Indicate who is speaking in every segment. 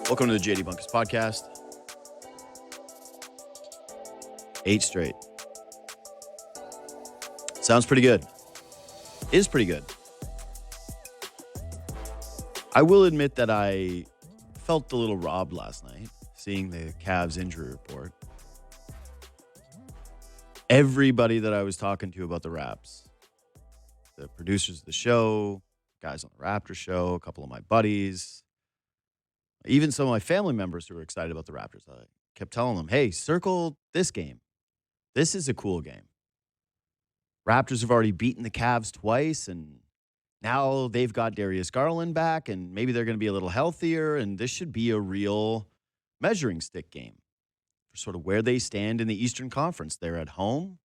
Speaker 1: Welcome to the JD Bunkis podcast. 8 straight. Sounds pretty good. Is pretty good. I will admit that I felt a little robbed last night, seeing the Cavs injury report. Everybody that I was talking to about the Raps, the producers of the show, guys on the Raptors show, a couple of my buddies, even some of my family members who were excited about the Raptors, I kept telling them, hey, circle this game. This is a cool game. Raptors have already beaten the Cavs twice, and now they've got Darius Garland back, and maybe they're going to be a little healthier, and this should be a real measuring stick game for sort of where they stand in the Eastern Conference. They're at home,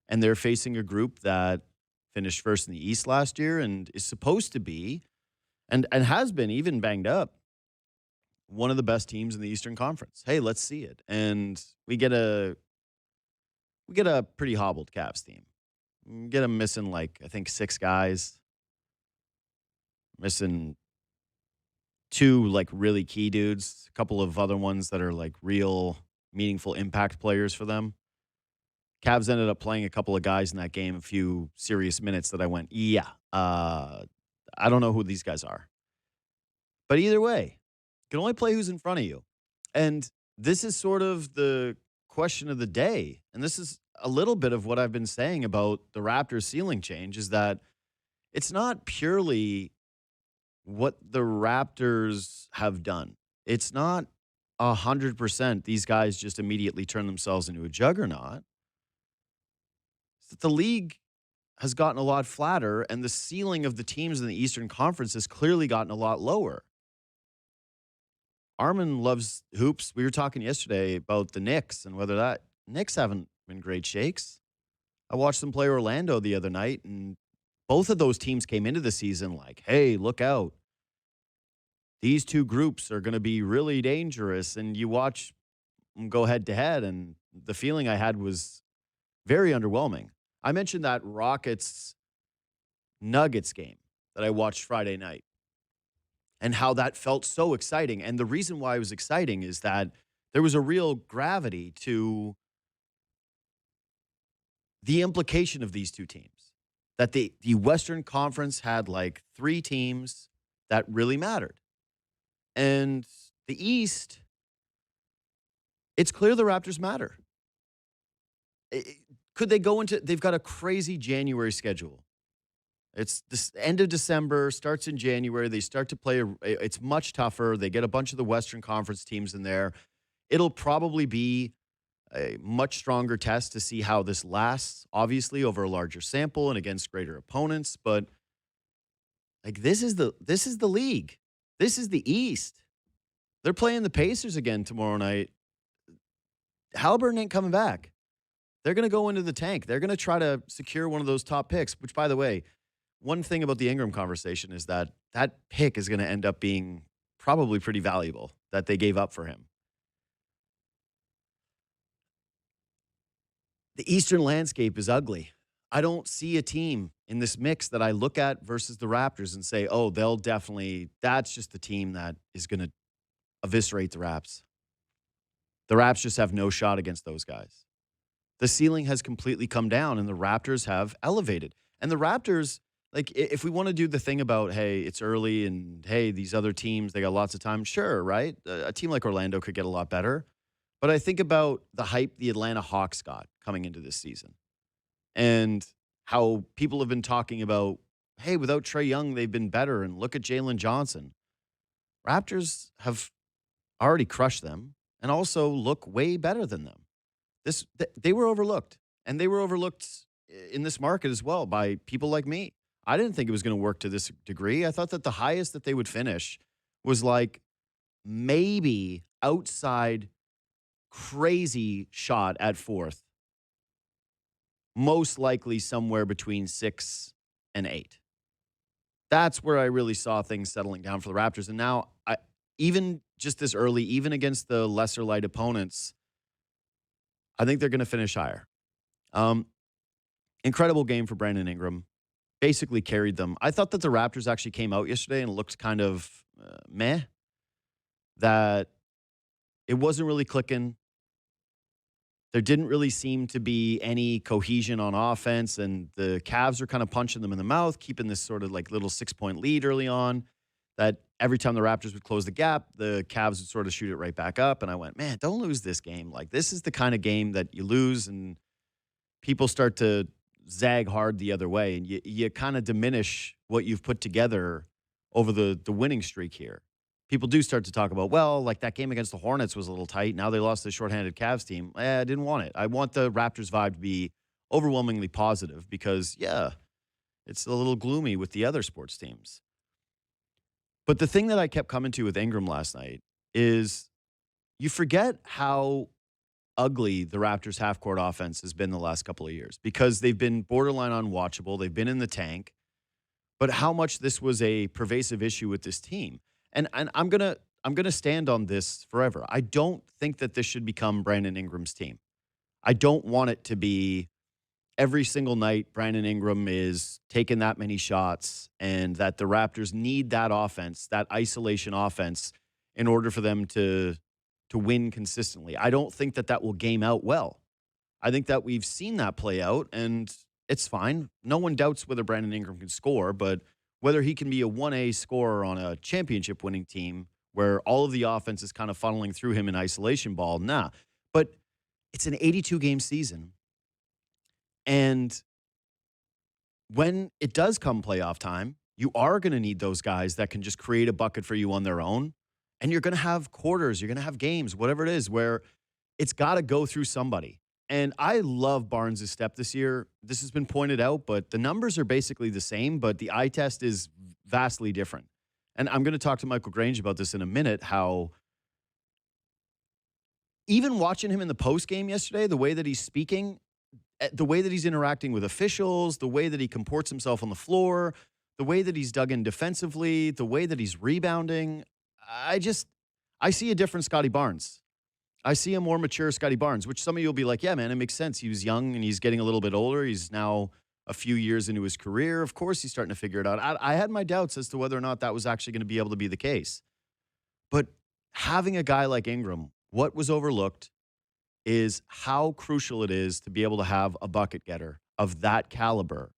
Speaker 1: and they're facing a group that finished first in the East last year and is supposed to be, and has been even banged up, one of the best teams in the Eastern Conference. Hey, let's see it. And we get a pretty hobbled Cavs team. We get them missing, like, I think 6 guys. Missing 2, like, really key dudes. A couple of other ones that are, like, real meaningful impact players for them. Cavs ended up playing a couple of guys in that game, a few serious minutes that I went, I don't know who these guys are. But either way, you can only play who's in front of you. And this is sort of the question of the day. And this is a little bit of what I've been saying about the Raptors ceiling change, is that it's not purely what the Raptors have done. It's not 100% these guys just immediately turn themselves into a juggernaut. It's that the league has gotten a lot flatter, and the ceiling of the teams in the Eastern Conference has clearly gotten a lot lower. Armen loves hoops. We were talking yesterday about the Knicks and whether that Knicks haven't been great shakes. I watched them play Orlando the other night, and both of those teams came into the season like, hey, look out. These two groups are going to be really dangerous. And you watch them go head to head, and the feeling I had was very underwhelming. I mentioned that Rockets-Nuggets game that I watched Friday night, and how that felt so exciting. And the reason why it was exciting is that there was a real gravity to the implication of these two teams. That the Western Conference had like 3 teams that really mattered. And the East, it's clear the Raptors matter. Could they go into, they've got a crazy January schedule. It's the end of December, starts in January. They start to play. It's much tougher. They get a bunch of the Western Conference teams in there. It'll probably be a much stronger test to see how this lasts, obviously, over a larger sample and against greater opponents. But like this is the league. This is the East. They're playing the Pacers again tomorrow night. Halliburton ain't coming back. They're going to go into the tank. They're going to try to secure one of those top picks, which, by the way, one thing about the Ingram conversation is that that pick is going to end up being probably pretty valuable that they gave up for him. The Eastern landscape is ugly. I don't see a team in this mix that I look at versus the Raptors and say, oh, that's just the team that is going to eviscerate the Raps. The Raps just have no shot against those guys. The ceiling has completely come down, and the Raptors have elevated. And the Raptors, like, if we want to do the thing about, hey, it's early and, hey, these other teams, they got lots of time, sure, right? A team like Orlando could get a lot better. But I think about the hype the Atlanta Hawks got coming into this season and how people have been talking about, hey, without Trae Young, they've been better, and look at Jalen Johnson. Raptors have already crushed them and also look way better than them. They were overlooked, and they were overlooked in this market as well by people like me. I didn't think it was going to work to this degree. I thought that the highest that they would finish was like maybe outside crazy shot at 4th. Most likely somewhere between 6 and 8. That's where I really saw things settling down for the Raptors. And now, even just this early, even against the lesser light opponents, I think they're going to finish higher. Incredible game for Brandon Ingram. Basically carried them. I thought that the Raptors actually came out yesterday and looked kind of meh. that it wasn't really clicking. There didn't really seem to be any cohesion on offense, and the Cavs are kind of punching them in the mouth, keeping this sort of like little 6-point lead early on. That every time the Raptors would close the gap, the Cavs would sort of shoot it right back up. And I went, man, don't lose this game. Like, this is the kind of game that you lose, and people start to zag hard the other way, and you kind of diminish what you've put together over the winning streak here. People do start to talk about, well, like that game against the Hornets was a little tight. Now they lost to the shorthanded Cavs team. I didn't want it. I want the Raptors vibe to be overwhelmingly positive because, yeah, it's a little gloomy with the other sports teams. But the thing that I kept coming to with Ingram last night is you forget how ugly the Raptors half court offense has been the last couple of years because they've been borderline unwatchable. They've been in the tank, but how much this was a pervasive issue with this team. And I'm gonna stand on this forever. I don't think that this should become Brandon Ingram's team. I don't want it to be every single night Brandon Ingram is taking that many shots and that the Raptors need that offense, that isolation offense, in order for them to win consistently. I don't think that that will game out well. I think that we've seen that play out, and it's fine. No one doubts whether Brandon Ingram can score, but whether he can be a 1A scorer on a championship winning team where all of the offense is kind of funneling through him in isolation ball, nah. But it's an 82 game season. And when it does come playoff time, you are going to need those guys that can just create a bucket for you on their own. And you're going to have quarters, you're going to have games, whatever it is, where it's got to go through somebody. And I love Barnes' step this year. This has been pointed out, but the numbers are basically the same, but the eye test is vastly different. And I'm going to talk to Michael Grange about this in a minute, how even watching him in the post game yesterday, the way that he's speaking, the way that he's interacting with officials, the way that he comports himself on the floor, the way that he's dug in defensively, the way that he's rebounding, I see a different Scotty Barnes. I see a more mature Scotty Barnes, which some of you will be like, yeah, man, it makes sense. He was young and he's getting a little bit older. He's now a few years into his career. Of course, he's starting to figure it out. I had my doubts as to whether or not that was actually going to be able to be the case. But having a guy like Ingram, what was overlooked is how crucial it is to be able to have a bucket getter of that caliber.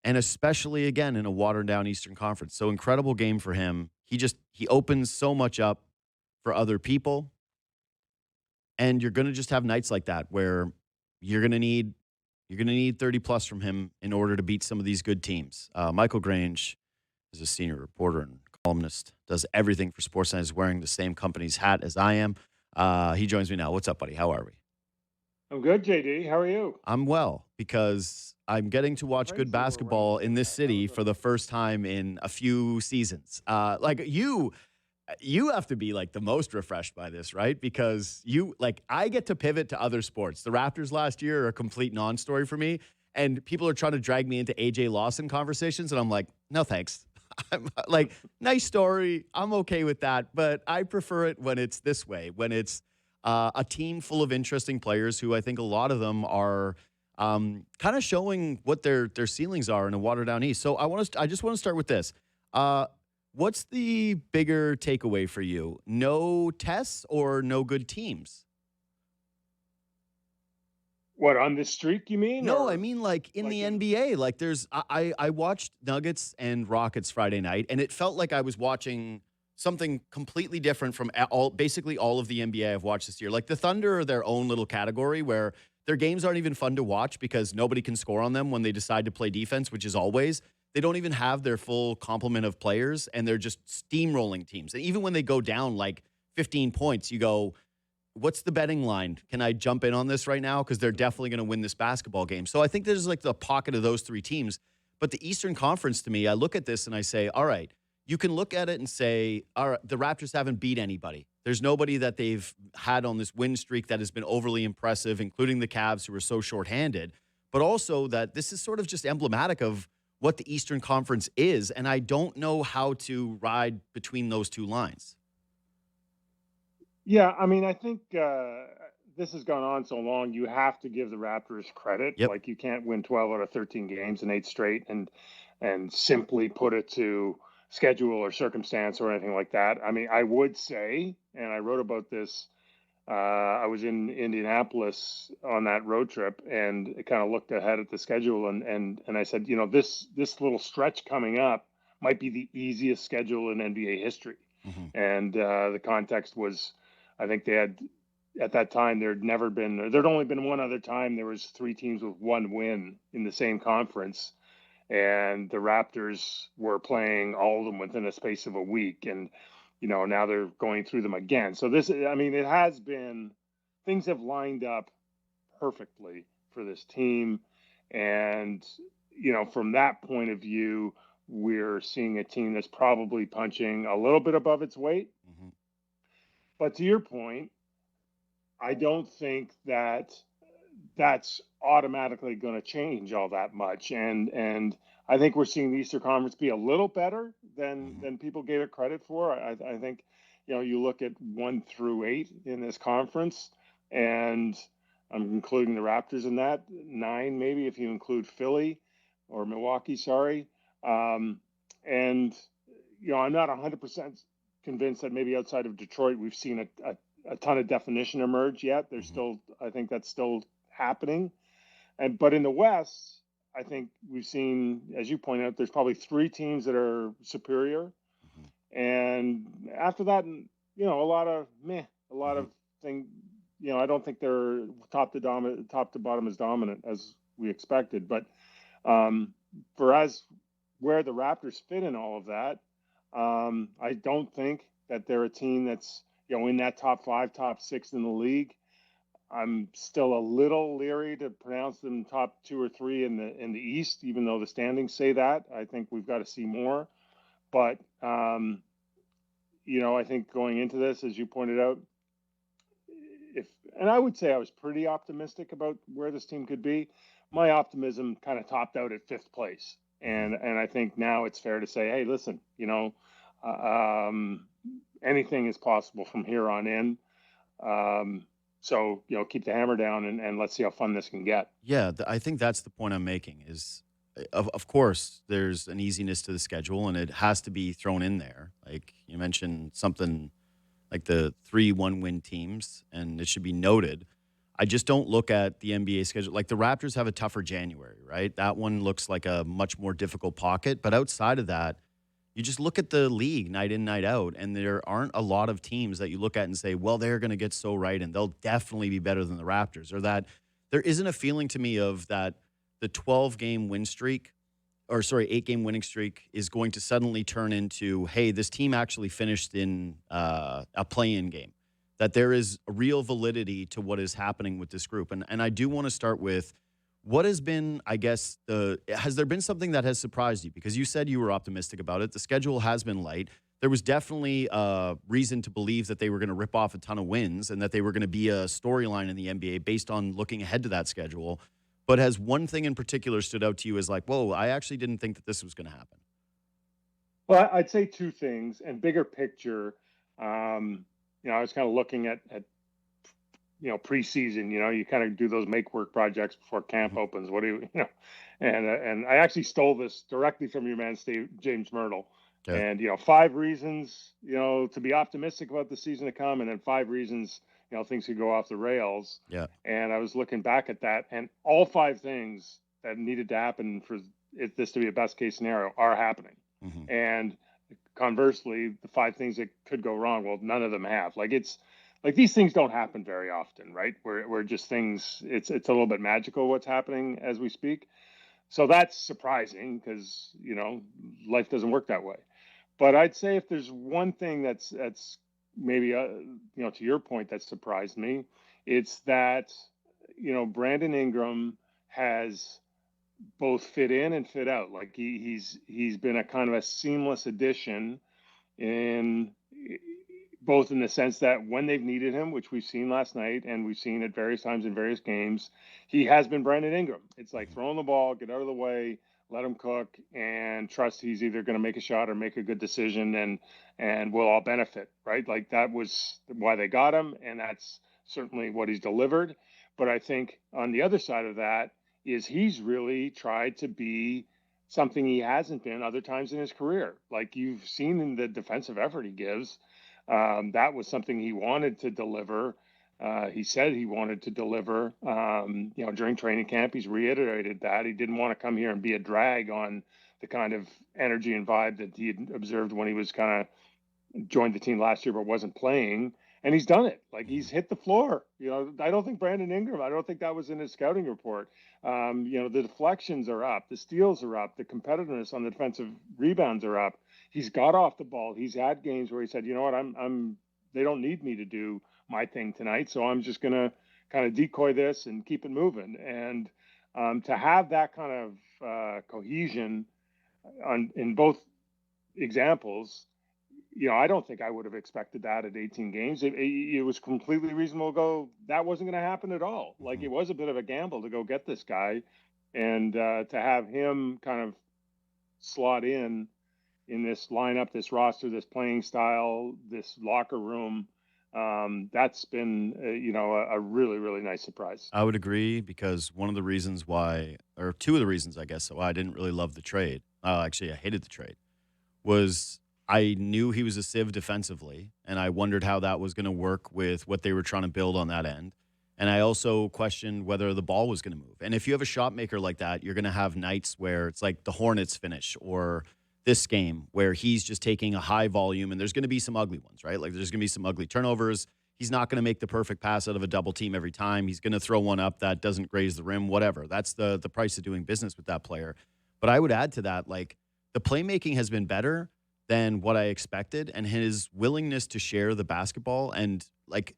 Speaker 1: And especially, again, in a watered down Eastern Conference. So incredible game for him. He opens so much up for other people. And you're going to just have nights like that where you're going to need 30 plus from him in order to beat some of these good teams. Michael Grange is a senior reporter and columnist, does everything for Sportsnet, is wearing the same company's hat as I am. He joins me now. What's up, buddy? How are we?
Speaker 2: I'm good, JD. How are you?
Speaker 1: I'm well because I'm getting to watch good
Speaker 2: Crazy we're wearing the
Speaker 1: basketball in
Speaker 2: same
Speaker 1: this
Speaker 2: hat. That
Speaker 1: city
Speaker 2: was
Speaker 1: for the first time in a few seasons. Like you have to be like the most refreshed by this, right? Because I get to pivot to other sports. The Raptors last year are a complete non-story for me, and people are trying to drag me into AJ Lawson conversations, and I'm like, no thanks. I'm like, nice story. I'm okay with that, but I prefer it when it's this way, when it's a team full of interesting players who I think a lot of them are kind of showing what their ceilings are in a watered down East. So I just want to start with this. What's the bigger takeaway for you? No tests or no good teams?
Speaker 2: What, on this streak, you mean?
Speaker 1: No, I
Speaker 2: Or
Speaker 1: mean like in
Speaker 2: like
Speaker 1: the
Speaker 2: in
Speaker 1: NBA. Like I watched Nuggets and Rockets Friday night, and it felt like I was watching something completely different from basically all of the NBA I've watched this year. Like the Thunder are their own little category where their games aren't even fun to watch because nobody can score on them when they decide to play defense, which is always. They don't even have their full complement of players, and they're just steamrolling teams. And even when they go down like 15 points, you go, what's the betting line? Can I jump in on this right now? Because they're definitely going to win this basketball game. So I think there's like the pocket of those three teams. But the Eastern Conference, to me, I look at this and I say, all right, you can look at it and say, all right, the Raptors haven't beat anybody. There's nobody that they've had on this win streak that has been overly impressive, including the Cavs, who are so shorthanded. But also that this is sort of just emblematic of what the Eastern Conference is. And I don't know how to ride between those two lines.
Speaker 2: Yeah, I mean, I think this has gone on so long. You have to give the Raptors credit.
Speaker 1: Yep.
Speaker 2: Like, you can't win 12 out of 13 games in 8 straight and simply put it to schedule or circumstance or anything like that. I mean, I would say, and I wrote about this. I was in Indianapolis on that road trip and kind of looked ahead at the schedule, and I said, this little stretch coming up might be the easiest schedule in NBA history.
Speaker 1: Hmm.
Speaker 2: And the context was, I think they had at that time there'd only been one other time there was three teams with one win in the same conference, and the Raptors were playing all of them within a space of a week, and now they're going through them again. So I mean, it has been, things have lined up perfectly for this team, and from that point of view, we're seeing a team that's probably punching a little bit above its weight.
Speaker 1: Hmm.
Speaker 2: But to your point, I don't think that that's automatically going to change all that much. And I think we're seeing the Eastern Conference be a little better than
Speaker 1: Hmm.
Speaker 2: people gave it credit for. I think you look at 1 through 8 in this conference, and I'm including the Raptors in that 9, maybe if you include Philly or Milwaukee. Sorry, and I'm not 100% convinced that maybe outside of Detroit we've seen a ton of definition emerge yet. There's
Speaker 1: Hmm.
Speaker 2: still, I think that's still happening. But in the West, I think we've seen, as you point out, there's probably 3 teams that are superior,
Speaker 1: Hmm.
Speaker 2: and after that, a lot of meh, a lot
Speaker 1: Hmm.
Speaker 2: of thing. I don't think they're top to bottom as dominant as we expected. But um, for us, where the Raptors fit in all of that, I don't think that they're a team that's in that top 5, top 6 in the league. I'm still a little leery to pronounce them top 2 or 3 in the East, even though the standings say that. I think we've got to see more. But I think going into this, as you pointed out, if and I would say I was pretty optimistic about where this team could be. My optimism kind of topped out at 5th place,
Speaker 1: Hmm.
Speaker 2: and I think now it's fair to say, hey, listen, uh, um, anything is possible from here on in. So keep the hammer down, and let's see how fun this can get.
Speaker 1: Yeah, I think that's the point I'm making is of course there's an easiness to the schedule and it has to be thrown in there. Like you mentioned something like the 3 1-win teams, and it should be noted. I just don't look at the NBA schedule. Like the Raptors have a tougher January, right? That one looks like a much more difficult pocket. But outside of that, you just look at the league night in, night out, and there aren't a lot of teams that you look at and say, well, they're going to get so right and they'll definitely be better than the Raptors. Or that there isn't a feeling to me of that the 12-game win streak, or sorry, 8-game winning streak is going to suddenly turn into, hey, this team actually finished in a play-in game. That there is a real validity to what is happening with this group. And I do want to start with what has been, I guess, has there been something that has surprised you? Because you said you were optimistic about it. The schedule has been light. There was definitely reason to believe that they were going to rip off a ton of wins and that they were going to be a storyline in the NBA based on looking ahead to that schedule. But has one thing in particular stood out to you as like, whoa, I actually didn't think that this was going to happen?
Speaker 2: Well, I'd say 2 things, and bigger picture. I was kind of looking at preseason. You kind of do those make work projects before camp
Speaker 1: Mhm.
Speaker 2: opens. What do and I actually stole this directly from your man, Steve James Myrtle.
Speaker 1: Okay.
Speaker 2: And 5 reasons to be optimistic about the season to come, and then 5 reasons things could go off the rails.
Speaker 1: Yeah.
Speaker 2: And I was looking back at that, and all 5 things that needed to happen for this to be a best case scenario are happening.
Speaker 1: Hmm.
Speaker 2: And conversely, the 5 things that could go wrong, well, none of them have. Like these things don't happen very often, right? Where just things, it's a little bit magical what's happening as we speak. So that's surprising because life doesn't work that way. But I'd say if there's one thing that's maybe to your point that surprised me, it's that Brandon Ingram has both fit in and fit out. Like he's been a kind of a seamless addition in both in the sense that when they've needed him, which we've seen last night and we've seen at various times in various games, he has been Brandon Ingram. It's like
Speaker 1: Hmm.
Speaker 2: throwing the ball, get out of the way, let him cook, and trust he's either going to make a shot or make a good decision, and we'll all benefit, right? Like that was why they got him, and that's certainly what he's delivered. But I think on the other side of that is he's really tried to be something he hasn't been other times in his career. Like you've seen in the defensive effort he gives, that was something he wanted to deliver. He said he wanted to deliver. During training camp, he's reiterated that he didn't want to come here and be a drag on the kind of energy and vibe that he had observed when he was kind of joined the team last year but wasn't playing, and he's done it. Like he's hit the floor. I don't think Brandon Ingram. I don't think that was in his scouting report. The deflections are up, the steals are up, the competitiveness on the defensive rebounds are up. He's got off the ball. He's had games where he said, you know what, I'm. They don't need me to do my thing tonight, so I'm just gonna kind of decoy this and keep it moving. And to have that kind of cohesion in both examples, I don't think I would have expected that at 18 games. It was completely reasonable to go, that wasn't going to happen at all. Like
Speaker 1: Mhm.
Speaker 2: it was a bit of a gamble to go get this guy, and to have him kind of slot in this lineup, this roster, this playing style, this locker room. That's been, a really, really nice surprise.
Speaker 1: I would agree because one of the reasons why, or two of the reasons, I guess, why I didn't really love the trade, actually, I hated the trade, was I knew he was a sieve defensively, and I wondered how that was going to work with what they were trying to build on that end. And I also questioned whether the ball was going to move. And if you have a shot maker like that, you're going to have nights where it's like the Hornets finish or this game where he's just taking a high volume, and there's going to be some ugly ones, right? Like there's going to be some ugly turnovers. He's not going to make the perfect pass out of a double team every time. He's going to throw one up that doesn't graze the rim, whatever. That's the price of doing business with that player. But I would add to that, like the playmaking has been better than what I expected, and his willingness to share the basketball and like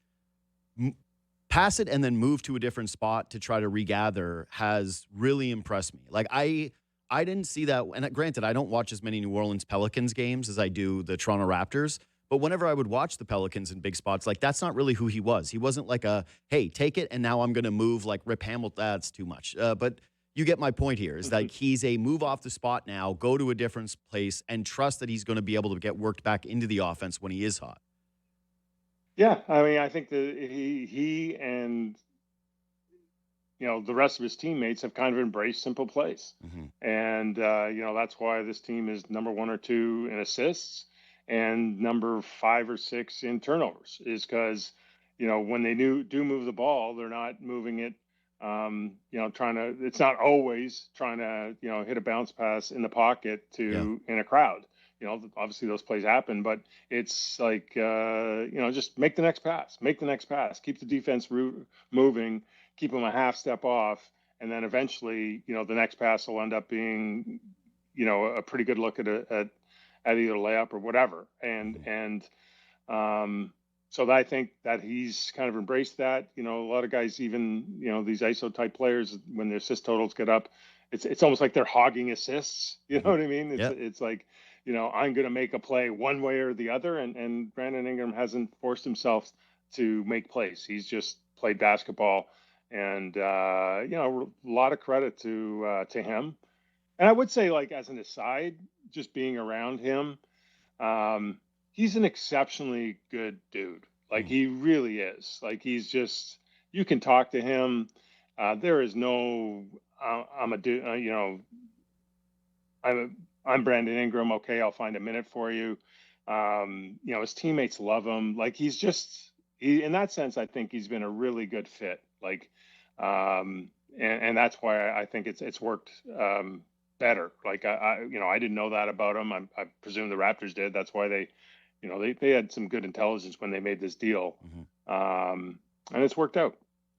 Speaker 1: pass it and then move to a different spot to try to regather has really impressed me. Like I didn't see that, and granted, I don't watch as many New Orleans Pelicans games as I do the Toronto Raptors. But whenever I would watch the Pelicans in big spots, like that's not really who he was. He wasn't like a, hey, take it and now I'm going to move like Rip Hamilton. That's too much. But you get my point here is that he's a move off the spot now, go to a different place, and trust that he's going to be able to get worked back into the offense when he is hot.
Speaker 2: Yeah, I mean, I think that he and the rest of his teammates have kind of embraced simple plays.
Speaker 1: Mm-hmm.
Speaker 2: And, that's why this team is number one or two in assists and number 5 or 6 in turnovers, is because, when they do move the ball, they're not moving it, it's not always trying to, hit a bounce pass in the pocket
Speaker 1: Yeah.
Speaker 2: in a crowd. Obviously those plays happen, but it's like, just make the next pass, keep the defense moving, keep them a half step off, and then eventually, the next pass will end up being, a pretty good look at either layup or whatever. So I think that he's kind of embraced that. A lot of guys, even these ISO type players, when their assist totals get up, it's almost like they're hogging assists. You know
Speaker 1: Mm-hmm.
Speaker 2: what I mean?
Speaker 1: Yeah.
Speaker 2: It's like, I'm going to make a play one way or the other, and Brandon Ingram hasn't forced himself to make plays. He's just played basketball, and a lot of credit to him. And I would say, like as an aside, just being around him, he's an exceptionally good dude. Like
Speaker 1: Mm-hmm.
Speaker 2: he really is. Like he's just, you can talk to him. There is no, I'm a dude. I'm Brandon Ingram. Okay, I'll find a minute for you. His teammates love him. Like in that sense, I think he's been a really good fit. Like, and that's why I think it's worked better. Like I didn't know that about him. I presume the Raptors did. That's why they had some good intelligence when they made this deal,
Speaker 1: Mm-hmm.
Speaker 2: and it's worked out.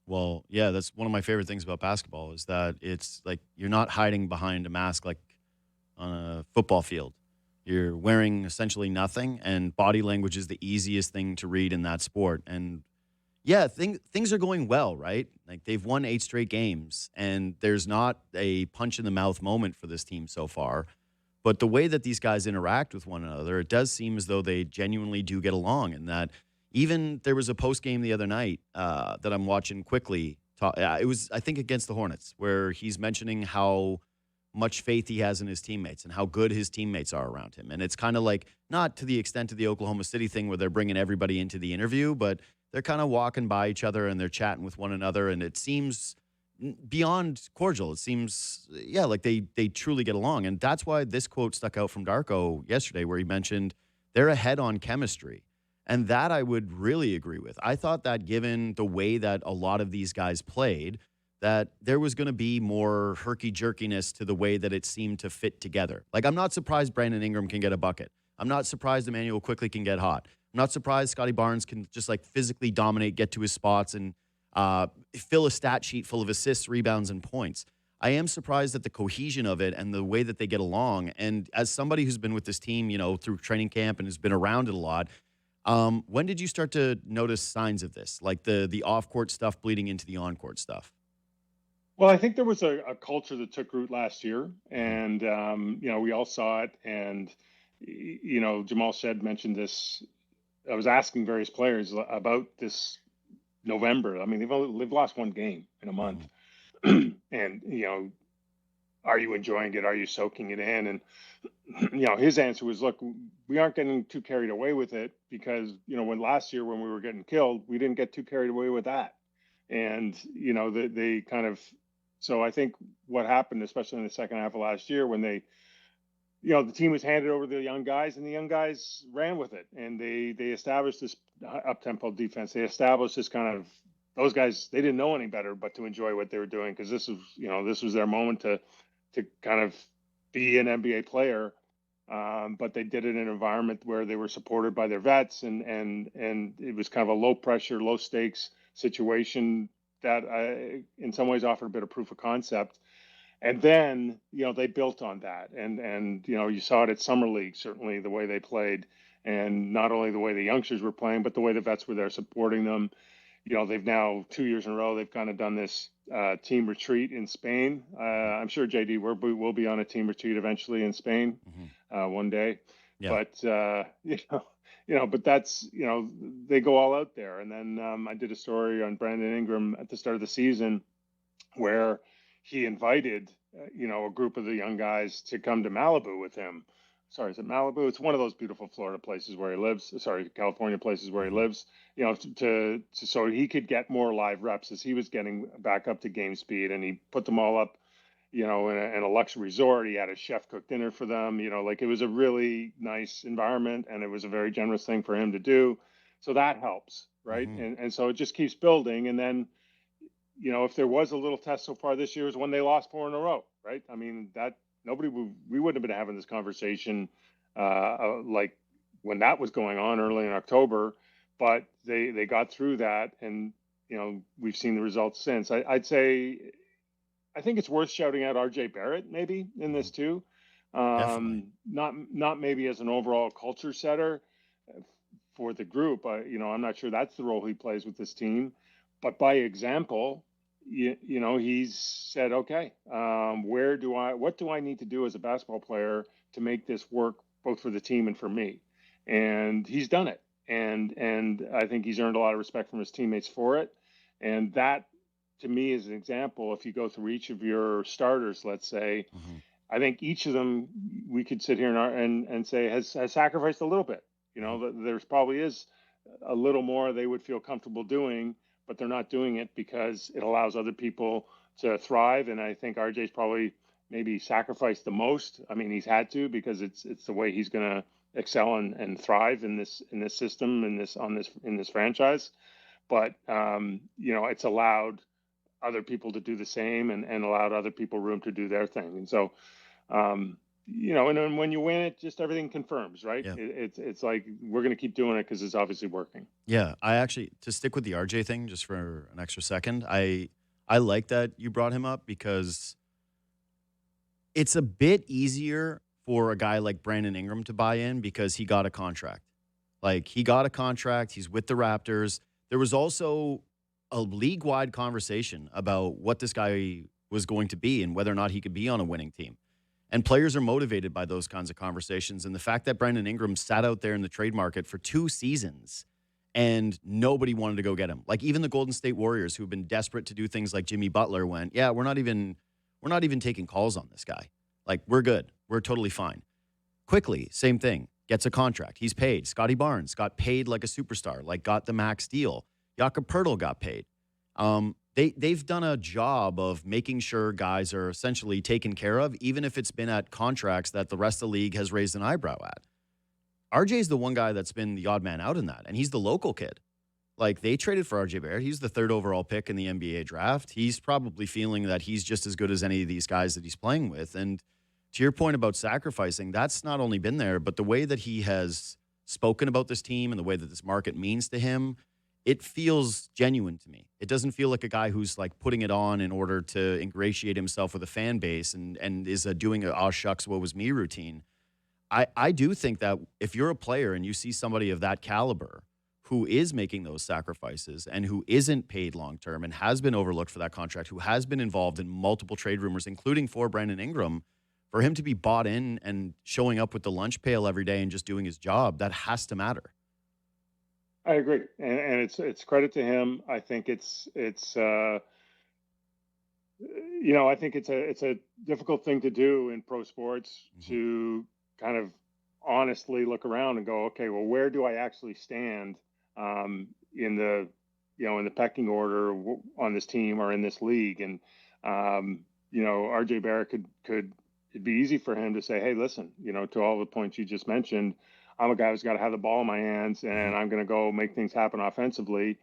Speaker 1: Well, yeah, that's one of my favorite things about basketball is that it's like you're not hiding behind a mask like on a football field. You're wearing essentially nothing, and body language is the easiest thing to read in that sport. And yeah, things are going well, right? Like they've won 8 straight games, and there's not a punch in the mouth moment for this team so far. But the way that these guys interact with one another, it does seem as though they genuinely do get along, and that even there was a post game the other night that I'm watching quickly. It was, I think, against the Hornets, where he's mentioning how much faith he has in his teammates and how good his teammates are around him. And it's kind of like not to the extent of the Oklahoma City thing where they're bringing everybody into the interview, but they're kind of walking by each other and they're chatting with one another. And it seems beyond cordial. It seems, yeah, like they truly get along. And that's why this quote stuck out from Darko yesterday, where he mentioned they're ahead on chemistry. And that I would really agree with. I thought that given the way that a lot of these guys played, that there was going to be more herky-jerkiness to the way that it seemed to fit together. Like, I'm not surprised Brandon Ingram can get a bucket. I'm not surprised Emmanuel quickly can get hot. I'm not surprised Scotty Barnes can just like physically dominate, get to his spots, and fill a stat sheet full of assists, rebounds, and points. I am surprised at the cohesion of it and the way that they get along. And as somebody who's been with this team, through training camp and has been around it a lot, when did you start to notice signs of this, like the off-court stuff bleeding into the on-court stuff?
Speaker 2: Well, I think there was a culture that took root last year,
Speaker 1: Mhm.
Speaker 2: and we all saw it. And Jamal Shed mentioned this. I was asking various players about this November. I mean, they've lost one game in a month,
Speaker 1: Mhm.
Speaker 2: and are you enjoying it? Are you soaking it in? And his answer was, look, we aren't getting too carried away with it because when last year when we were getting killed, we didn't get too carried away with that. And they kind of, so I think what happened, especially in the second half of last year, when the team was handed over to the young guys, and the young guys ran with it, and they established this up tempo defense. They established this kind of, those guys, they didn't know any better but to enjoy what they were doing, because this was their moment to kind of be an NBA player. But they did it in an environment where they were supported by their vets, and it was kind of a low pressure, low stakes situation that in some ways offered a bit of proof of concept. And then they built on that, and you saw it at summer league, certainly the way they played, and not only the way the youngsters were playing, but the way the vets were there supporting them. They've now 2 years in a row, they've kind of done this team retreat in Spain. I'm sure JD we'll be on a team retreat eventually in Spain
Speaker 1: Mhm.
Speaker 2: one day.
Speaker 1: Yeah.
Speaker 2: But but that's they go all out there. And then I did a story on Brandon Ingram at the start of the season where he invited a group of the young guys to come to Malibu with him. Sorry, is it Malibu? It's one of those beautiful Florida places where he lives. Sorry, California places where he
Speaker 1: Mhm.
Speaker 2: lives. To so he could get more live reps as he was getting back up to game speed, and he put them all up, in a luxury resort. He had a chef cook dinner for them. Like, it was a really nice environment, and it was a very generous thing for him to do. So that helps, right?
Speaker 1: Mhm.
Speaker 2: And so it just keeps building, and then if there was a little test so far this year is when they lost four in a row, right? I mean, that we wouldn't have been having this conversation like when that was going on early in October, but they got through that, and we've seen the results since. I'd say I think it's worth shouting out RJ Barrett maybe in this
Speaker 1: Mhm.
Speaker 2: too.
Speaker 1: Definitely.
Speaker 2: Not maybe as an overall culture setter for the group. I'm not sure that's the role he plays with this team, but by example, he's said, okay, what do I need to do as a basketball player to make this work both for the team and for me? And he's done it. And I think he's earned a lot of respect from his teammates for it. And that, to me, is an example. If you go through each of your starters, let's say,
Speaker 1: Mhm.
Speaker 2: I think each of them we could sit here and say has sacrificed a little bit.
Speaker 1: Mhm.
Speaker 2: There's probably is a little more they would feel comfortable doing, but they're not doing it because it allows other people to thrive. And I think RJ's probably maybe sacrificed the most. I mean, he's had to, because it's the way he's going to excel and thrive in this system, in this franchise. But it's allowed other people to do the same, and allowed other people room to do their thing. And so and then when you win it, just everything confirms, right?
Speaker 1: Yeah.
Speaker 2: It's like we're going to keep doing it because it's obviously working.
Speaker 1: Yeah. I actually, to stick with the RJ thing just for an extra second, I like that you brought him up because it's a bit easier for a guy like Brandon Ingram to buy in because he got a contract. Like, he got a contract, he's with the Raptors. There was also a league-wide conversation about what this guy was going to be and whether or not he could be on a winning team. And players are motivated by those kinds of conversations. And the fact that Brandon Ingram sat out there in the trade market for 2 seasons and nobody wanted to go get him. Like, even the Golden State Warriors, who have been desperate to do things like Jimmy Butler, went, yeah, we're not even taking calls on this guy. Like, we're good. We're totally fine. Quickly, same thing. Gets a contract. He's paid. Scotty Barnes got paid like a superstar, like got the max deal. Jakob Pertl got paid. they've done a job of making sure guys are essentially taken care of, even if it's been at contracts that the rest of the league has raised an eyebrow at. RJ's the one guy that's been the odd man out in that, and he's the local kid. Like, they traded for RJ Barrett. He's the third overall pick in the NBA draft. He's probably feeling that he's just as good as any of these guys that he's playing with. And to your point about sacrificing, that's not only been there, but the way that he has spoken about this team and the way that this market means to him, it feels genuine to me. It doesn't feel like a guy who's like putting it on in order to ingratiate himself with a fan base and is doing a "oh shucks, what was me" routine. I do think that if you're a player and you see somebody of that caliber who is making those sacrifices and who isn't paid long term and has been overlooked for that contract, who has been involved in multiple trade rumors, including for Brandon Ingram, for him to be bought in and showing up with the lunch pail every day and just doing his job, that has to matter.
Speaker 2: I agree, and it's credit to him. I think I think it's a difficult thing to do in pro sports to kind of honestly look around and go, okay, well, where do I actually stand in the in the pecking order on this team or in this league? And RJ Barrett could it'd be easy for him to say, hey, listen, to all the points you just mentioned, I'm a guy who's got to have the ball in my hands, and I'm going to go make things happen offensively.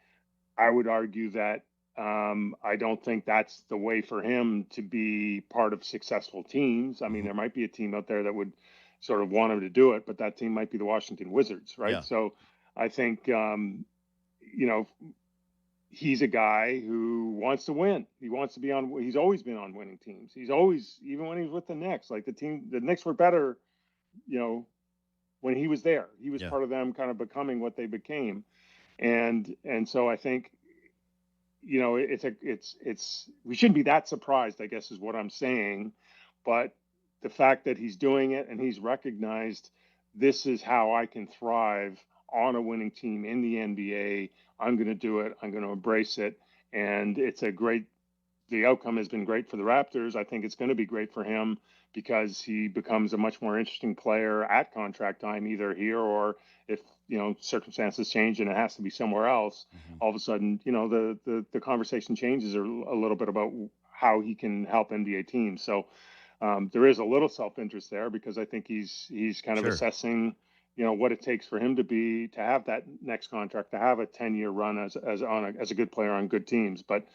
Speaker 2: I would argue that I don't think that's the way for him to be part of successful teams. I mean, there might be a team out there that would sort of want him to do it, but that team might be the Washington Wizards, right?
Speaker 1: Yeah.
Speaker 2: So I think, he's a guy who wants to win. He wants to be on. He's always been on winning teams. He's always, even when he was with the Knicks, like the Knicks were better, when he was there. He was part of them kind of becoming what they became. And so I think, we shouldn't be that surprised, I guess is what I'm saying. But the fact that he's doing it and he's recognized, this is how I can thrive on a winning team in the NBA. I'm going to do it. I'm going to embrace it. And the outcome has been great for the Raptors. I think it's going to be great for him because he becomes a much more interesting player at contract time, either here or if, circumstances change and it has to be somewhere else, all of a sudden, the conversation changes a little bit about how he can help NBA teams. So there is a little self-interest there because I think he's kind of assessing, what it takes for him to have that next contract, to have a 10-year run as a good player on good teams. But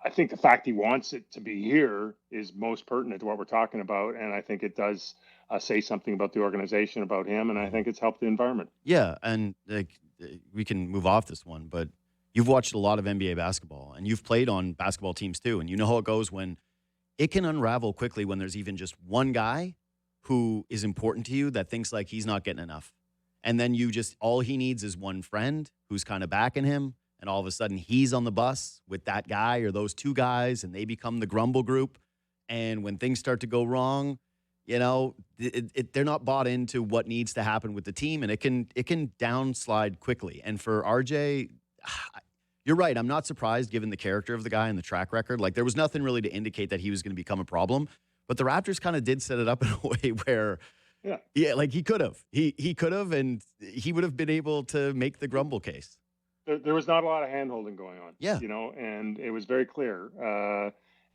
Speaker 2: I think the fact he wants it to be here is most pertinent to what we're talking about. And I think it does say something about the organization, about him. And I think it's helped the environment.
Speaker 1: Yeah. And we can move off this one, but you've watched a lot of NBA basketball and you've played on basketball teams too. And you know how it goes when it can unravel quickly when there's even just one guy who is important to you that thinks like he's not getting enough. And then all he needs is one friend who's kind of backing him. And all of a sudden he's on the bus with that guy or those two guys and they become the grumble group. And when things start to go wrong, they're not bought into what needs to happen with the team. And it can downslide quickly. And for RJ, you're right. I'm not surprised given the character of the guy and the track record. Like, there was nothing really to indicate that he was going to become a problem. But the Raptors kind of did set it up in a way where, like he could have. He could have, and he would have been able to make the grumble case.
Speaker 2: There was not a lot of hand-holding going on.
Speaker 1: Yeah.
Speaker 2: And it was very clear.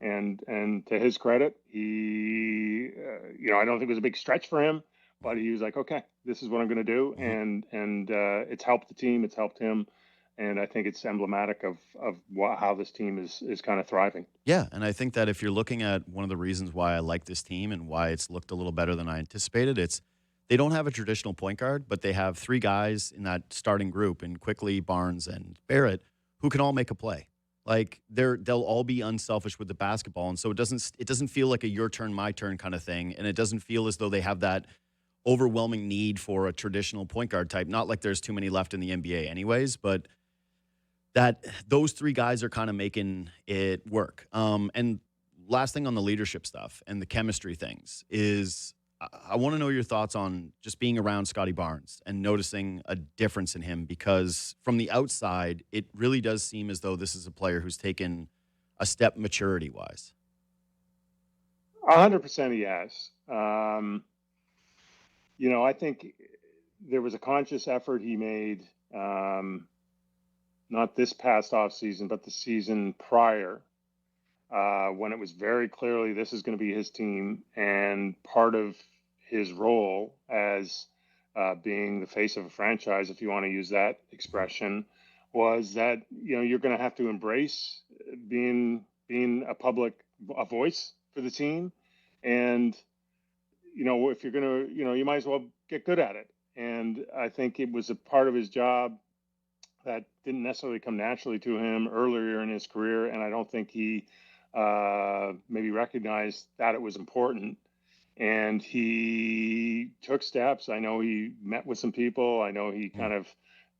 Speaker 2: And to his credit, he, I don't think it was a big stretch for him, but he was like, okay, this is what I'm going to do. And it's helped the team. It's helped him. And I think it's emblematic of how this team is kind of thriving.
Speaker 1: Yeah, and I think that if you're looking at one of the reasons why I like this team and why it's looked a little better than I anticipated, it's they don't have a traditional point guard, but they have three guys in that starting group, in Quickly, Barnes, and Barrett, who can all make a play. Like they'll all be unselfish with the basketball, and so it doesn't feel like a your turn, my turn kind of thing, and it doesn't feel as though they have that overwhelming need for a traditional point guard type. Not like there's too many left in the NBA, anyways, but that those three guys are kind of making it work. And last thing on the leadership stuff and the chemistry things is I want to know your thoughts on just being around Scotty Barnes and noticing a difference in him, because from the outside, it really does seem as though this is a player who's taken a step maturity-wise.
Speaker 2: 100% he has. I think there was a conscious effort he made not this past off season, but the season prior, when it was very clearly this is going to be his team, and part of his role as being the face of a franchise, if you want to use that expression, was that you're going to have to embrace being a voice for the team, and if you're going to you might as well get good at it. And I think it was a part of his job that didn't necessarily come naturally to him earlier in his career, and I don't think he maybe recognized that it was important. And he took steps. I know he met with some people. I know he kind of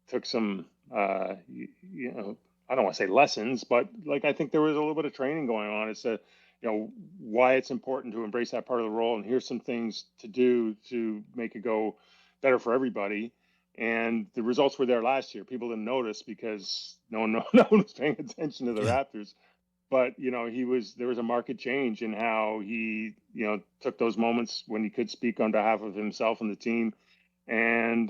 Speaker 2: took some, I don't want to say lessons, but like I think there was a little bit of training going on as to, why it's important to embrace that part of the role. And here's some things to do to make it go better for everybody. And the results were there last year. People didn't notice because no one was paying attention to the Raptors. But there was a market change in how he took those moments when he could speak on behalf of himself and the team, and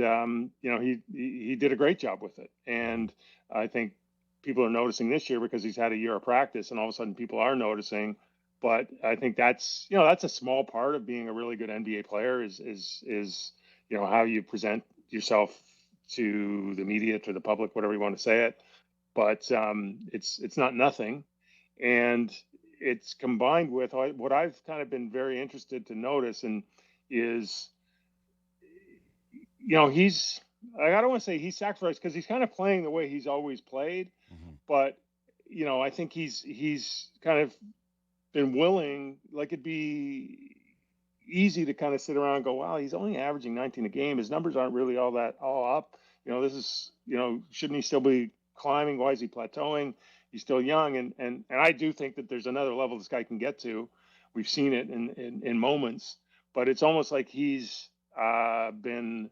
Speaker 2: he did a great job with it. And I think people are noticing this year because he's had a year of practice, and all of a sudden people are noticing. But I think that's a small part of being a really good NBA player is how you present yourself to the media, to the public, whatever you want to say it. But it's not nothing. And it's combined with what I've kind of been very interested to notice, and is, he's, I don't want to say he's sacrificed because he's kind of playing the way he's always played, but I think he's kind of been willing, like it'd be easy to kind of sit around and go, wow, he's only averaging 19 a game. His numbers aren't really all up. This is, shouldn't he still be climbing? Why is he plateauing? He's still young. And I do think that there's another level this guy can get to. We've seen it in moments, but it's almost like he's been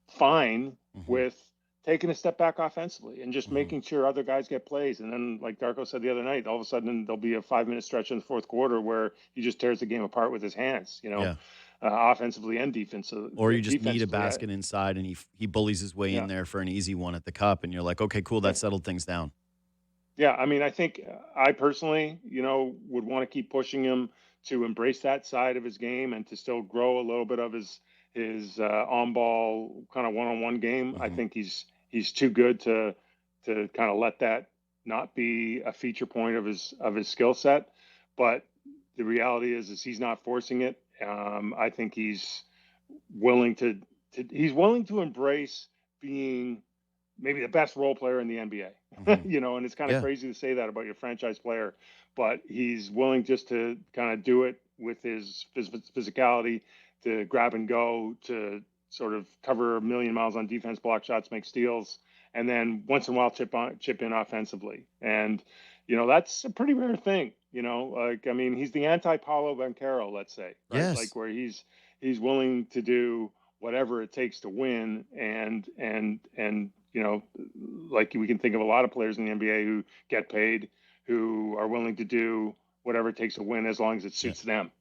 Speaker 2: fine with taking a step back offensively and just making sure other guys get plays. And then, like Darko said the other night, all of a sudden there'll be a 5-minute stretch in the fourth quarter where he just tears the game apart with his hands, offensively and defensively.
Speaker 1: Or you just need a basket inside and he bullies his way in there for an easy one at the cup. And you're like, okay, cool. That settled things down.
Speaker 2: Yeah. I mean, I think I personally, would want to keep pushing him to embrace that side of his game and to still grow a little bit of his on-ball kind of one-on-one game. I think he's too good to kind of let that not be a feature point of his skill set. But the reality is he's not forcing it. I think he's willing to embrace being maybe the best role player in the NBA. And it's kind of crazy to say that about your franchise player, but he's willing just to kind of do it with his physicality, to grab and go, to sort of cover a million miles on defense, block shots, make steals, and then once in a while chip in offensively. And that's a pretty rare thing. He's the anti-Paolo Banchero, let's say, right?
Speaker 1: Yes.
Speaker 2: Like where he's willing to do whatever it takes to win, and like we can think of a lot of players in the NBA who get paid, who are willing to do whatever it takes to win as long as it suits them.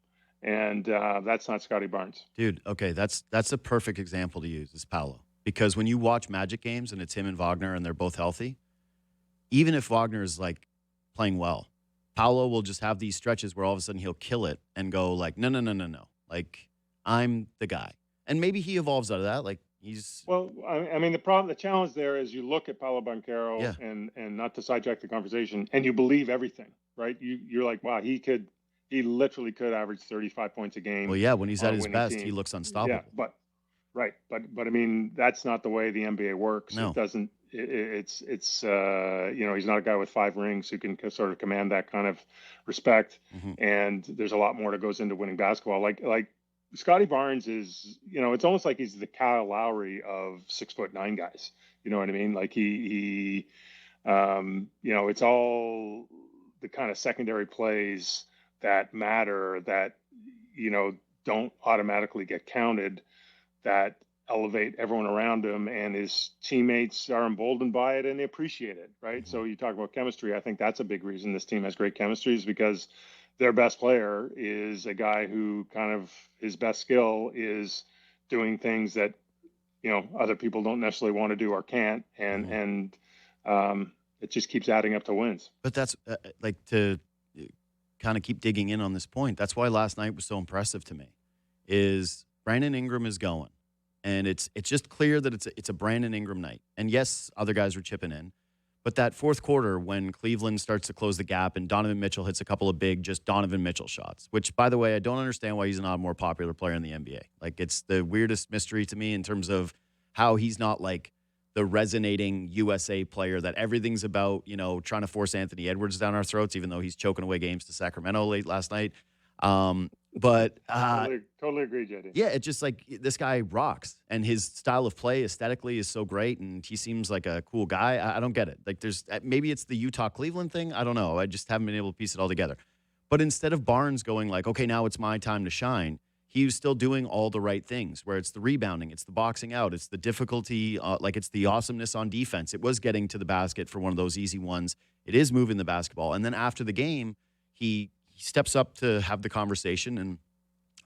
Speaker 2: And that's not Scotty Barnes.
Speaker 1: Dude, okay, that's a perfect example to use, is Paolo. Because when you watch Magic games and it's him and Wagner and they're both healthy, even if Wagner is like playing well, Paolo will just have these stretches where all of a sudden he'll kill it and go like, no. Like, I'm the guy. And maybe he evolves out of that. Like, he's...
Speaker 2: Well, I mean, the challenge there is you look at Paolo Banchero and not to sidetrack the conversation, and you believe everything, right? You're like, wow, he literally could average 35 points a game.
Speaker 1: Well, yeah, when he's at his best,
Speaker 2: team.
Speaker 1: He looks unstoppable.
Speaker 2: Yeah, but I mean, that's not the way the NBA works.
Speaker 1: No.
Speaker 2: It doesn't. It's he's not a guy with 5 rings who can sort of command that kind of respect. And there's a lot more that goes into winning basketball. Like Scotty Barnes is, it's almost like he's the Kyle Lowry of 6'9" guys. You know what I mean? Like he it's all the kind of secondary plays that matter, that don't automatically get counted, that elevate everyone around him, and his teammates are emboldened by it and they appreciate it, right? So you talk about chemistry. I think that's a big reason this team has great chemistry, is because their best player is a guy who kind of his best skill is doing things that other people don't necessarily want to do or can't, and it just keeps adding up to wins.
Speaker 1: But that's like to kind of keep digging in on this point. That's why last night was so impressive to me. Is Brandon Ingram is going, and it's just clear that it's a Brandon Ingram night. And yes, other guys were chipping in, but that fourth quarter when Cleveland starts to close the gap and Donovan Mitchell hits a couple of big just Donovan Mitchell shots, which by the way I don't understand why he's not a more popular player in the NBA. Like it's the weirdest mystery to me in terms of how he's not like the resonating USA player that everything's about, trying to force Anthony Edwards down our throats, even though he's choking away games to Sacramento late last night. But
Speaker 2: totally agree, JD.
Speaker 1: Yeah, it's just like this guy rocks, and his style of play aesthetically is so great, and he seems like a cool guy. I don't get it. Like, maybe it's the Utah Cleveland thing. I don't know. I just haven't been able to piece it all together. But instead of Barnes going like, okay, now it's my time to shine, he was still doing all the right things. Where it's the rebounding, it's the boxing out, it's the difficulty, it's the awesomeness on defense. It was getting to the basket for one of those easy ones. It is moving the basketball, and then after the game, he steps up to have the conversation, and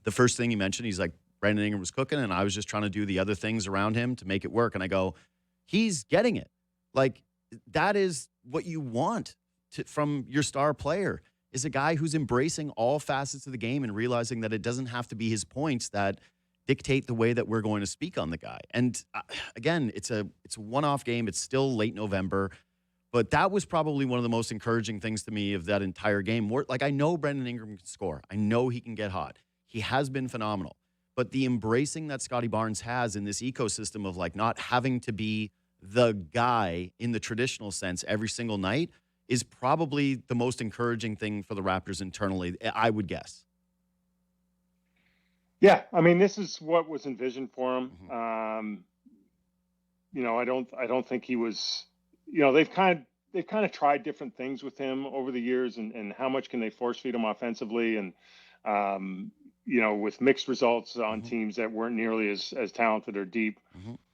Speaker 1: the first thing he mentioned, he's like, Brandon Ingram was cooking, and I was just trying to do the other things around him to make it work. And I go, he's getting it. Like, that is what you want from your star player, is a guy who's embracing all facets of the game and realizing that it doesn't have to be his points that dictate the way that we're going to speak on the guy. And again, it's a one-off game. It's still late November. But that was probably one of the most encouraging things to me of that entire game. Like, I know Brandon Ingram can score. I know he can get hot. He has been phenomenal. But the embracing that Scotty Barnes has in this ecosystem of, like, not having to be the guy in the traditional sense every single night is probably the most encouraging thing for the Raptors internally, I would guess.
Speaker 2: Yeah, I mean, this is what was envisioned for him. I don't think he was. They've kind of tried different things with him over the years, and how much can they force feed him offensively, and with mixed results on teams that weren't nearly as talented or deep.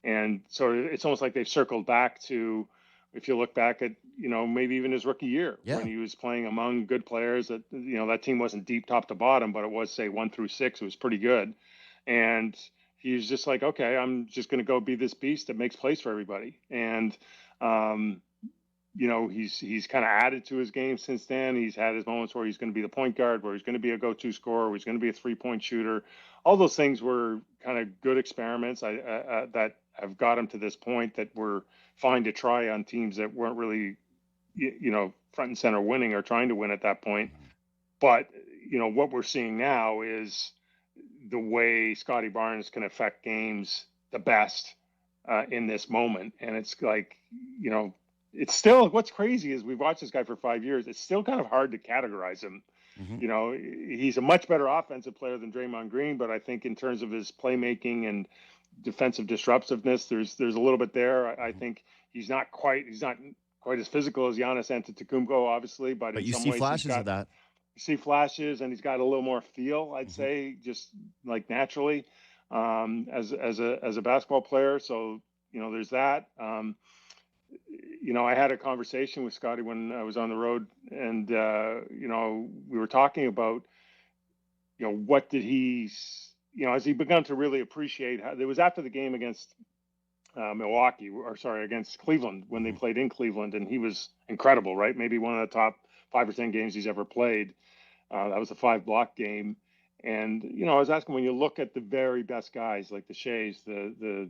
Speaker 2: And so it's almost like they've circled back to, if you look back at, maybe even his rookie year when he was playing among good players that, that team wasn't deep top to bottom, but it was, say, 1 through 6. It was pretty good. And he's just like, okay, I'm just going to go be this beast that makes plays for everybody. And, he's kind of added to his game since then. He's had his moments where he's going to be the point guard, where he's going to be a go-to scorer, where he's going to be a three-point shooter. All those things were kind of good experiments that have got him to this point that were fine to try on teams that weren't really, front and center winning or trying to win at that point. But, what we're seeing now is the way Scotty Barnes can affect games the best in this moment. And it's like, it's still, what's crazy is we've watched this guy for 5 years. It's still kind of hard to categorize him. He's a much better offensive player than Draymond Green, but I think in terms of his playmaking and defensive disruptiveness, there's a little bit there. I think he's not quite as physical as Giannis Antetokounmpo, obviously, but in
Speaker 1: you
Speaker 2: some
Speaker 1: see
Speaker 2: ways
Speaker 1: flashes of that.
Speaker 2: You see flashes, and he's got a little more feel, I'd say, just like naturally, as a basketball player. So there's that. I had a conversation with Scotty when I was on the road, and we were talking about what did he, as he begun to really appreciate how. It was after the game against against Cleveland, when they played in Cleveland, and he was incredible, right? Maybe one of the top 5 or 10 games he's ever played. That was a 5-block game. And, I was asking, when you look at the very best guys like the Sheas, the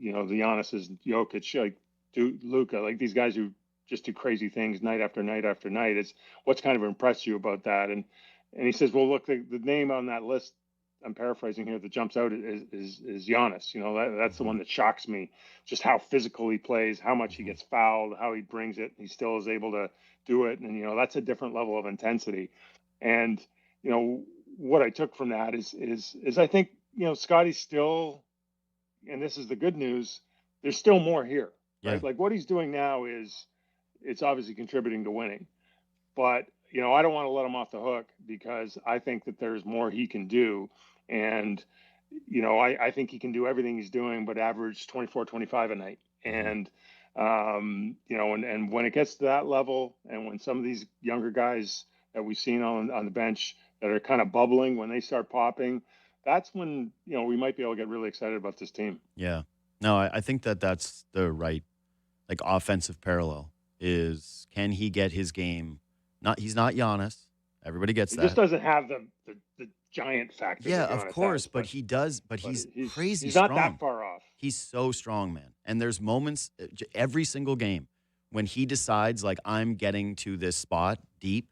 Speaker 2: Giannis's, Jokic, like Luka, like these guys who just do crazy things night after night after night, it's what's kind of impressed you about that? And he says, well, look, the name on that list, I'm paraphrasing here, that jumps out is Giannis. That's the one that shocks me, just how physical he plays, how much he gets fouled, how he brings it. He still is able to do it. And, that's a different level of intensity. And, what I took from that is I think, Scotty's still, and this is the good news, there's still more here, right? Like what he's doing now it's obviously contributing to winning, but, I don't want to let him off the hook, because I think that there's more he can do. And, I think he can do everything he's doing, but average 24, 25 a night. And, and when it gets to that level, and when some of these younger guys that we've seen on the bench that are kind of bubbling, when they start popping, that's when, we might be able to get really excited about this team.
Speaker 1: Yeah. No, I think that that's the right like offensive parallel is can he get his game? Not he's not Giannis. Everybody gets
Speaker 2: He just
Speaker 1: that.
Speaker 2: doesn't have the giant factor
Speaker 1: Yeah,
Speaker 2: that
Speaker 1: of
Speaker 2: Giannis
Speaker 1: course,
Speaker 2: has,
Speaker 1: but he does. But
Speaker 2: but
Speaker 1: he's crazy
Speaker 2: he's not that
Speaker 1: strong.
Speaker 2: far off.
Speaker 1: He's so strong, man. And there's moments every single game when he decides like I'm getting to this spot deep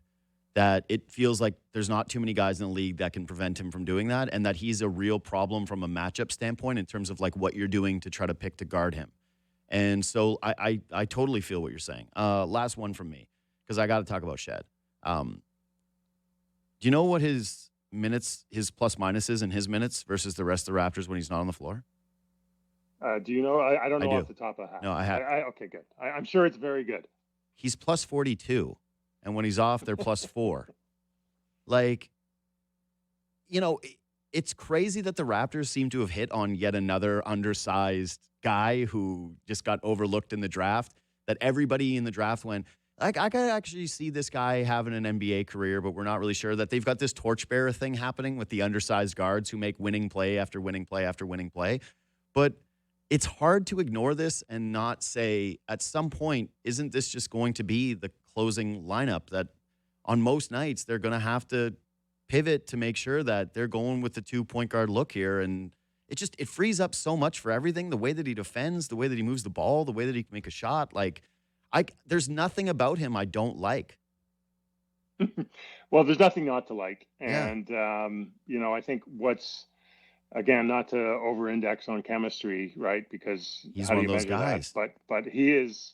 Speaker 1: that it feels like there's not too many guys in the league that can prevent him from doing that, and that he's a real problem from a matchup standpoint in terms of like what you're doing to try to pick to guard him. And so I totally feel what you're saying. Last one from me because I got to talk about Shed. Um, do you know what his minutes, his plus minus is in his minutes versus the rest of the Raptors when he's not on the floor?
Speaker 2: Do you know? I don't
Speaker 1: I
Speaker 2: know off
Speaker 1: do.
Speaker 2: the top of the hat.
Speaker 1: No, I have.
Speaker 2: Okay, good. I'm sure it's very good.
Speaker 1: He's plus 42, and when he's off, they're plus 4. Like, it's crazy that the Raptors seem to have hit on yet another undersized guy who just got overlooked in the draft. That everybody in the draft went, I could actually see this guy having an NBA career, but we're not really sure. That they've got this torchbearer thing happening with the undersized guards who make winning play after winning play after winning play. But it's hard to ignore this and not say, at some point, isn't this just going to be the closing lineup that on most nights they're going to have to pivot to make sure that they're going with the 2-point guard look here. And it frees up so much for everything. The way that he defends, the way that he moves the ball, the way that he can make a shot. Like, there's nothing about him I don't like.
Speaker 2: Well, there's nothing not to like,
Speaker 1: Yeah.
Speaker 2: and I think what's again not to over-index on chemistry, right? Because
Speaker 1: He's
Speaker 2: how
Speaker 1: one
Speaker 2: do
Speaker 1: of
Speaker 2: you
Speaker 1: those
Speaker 2: measure that?
Speaker 1: guys.
Speaker 2: But he is,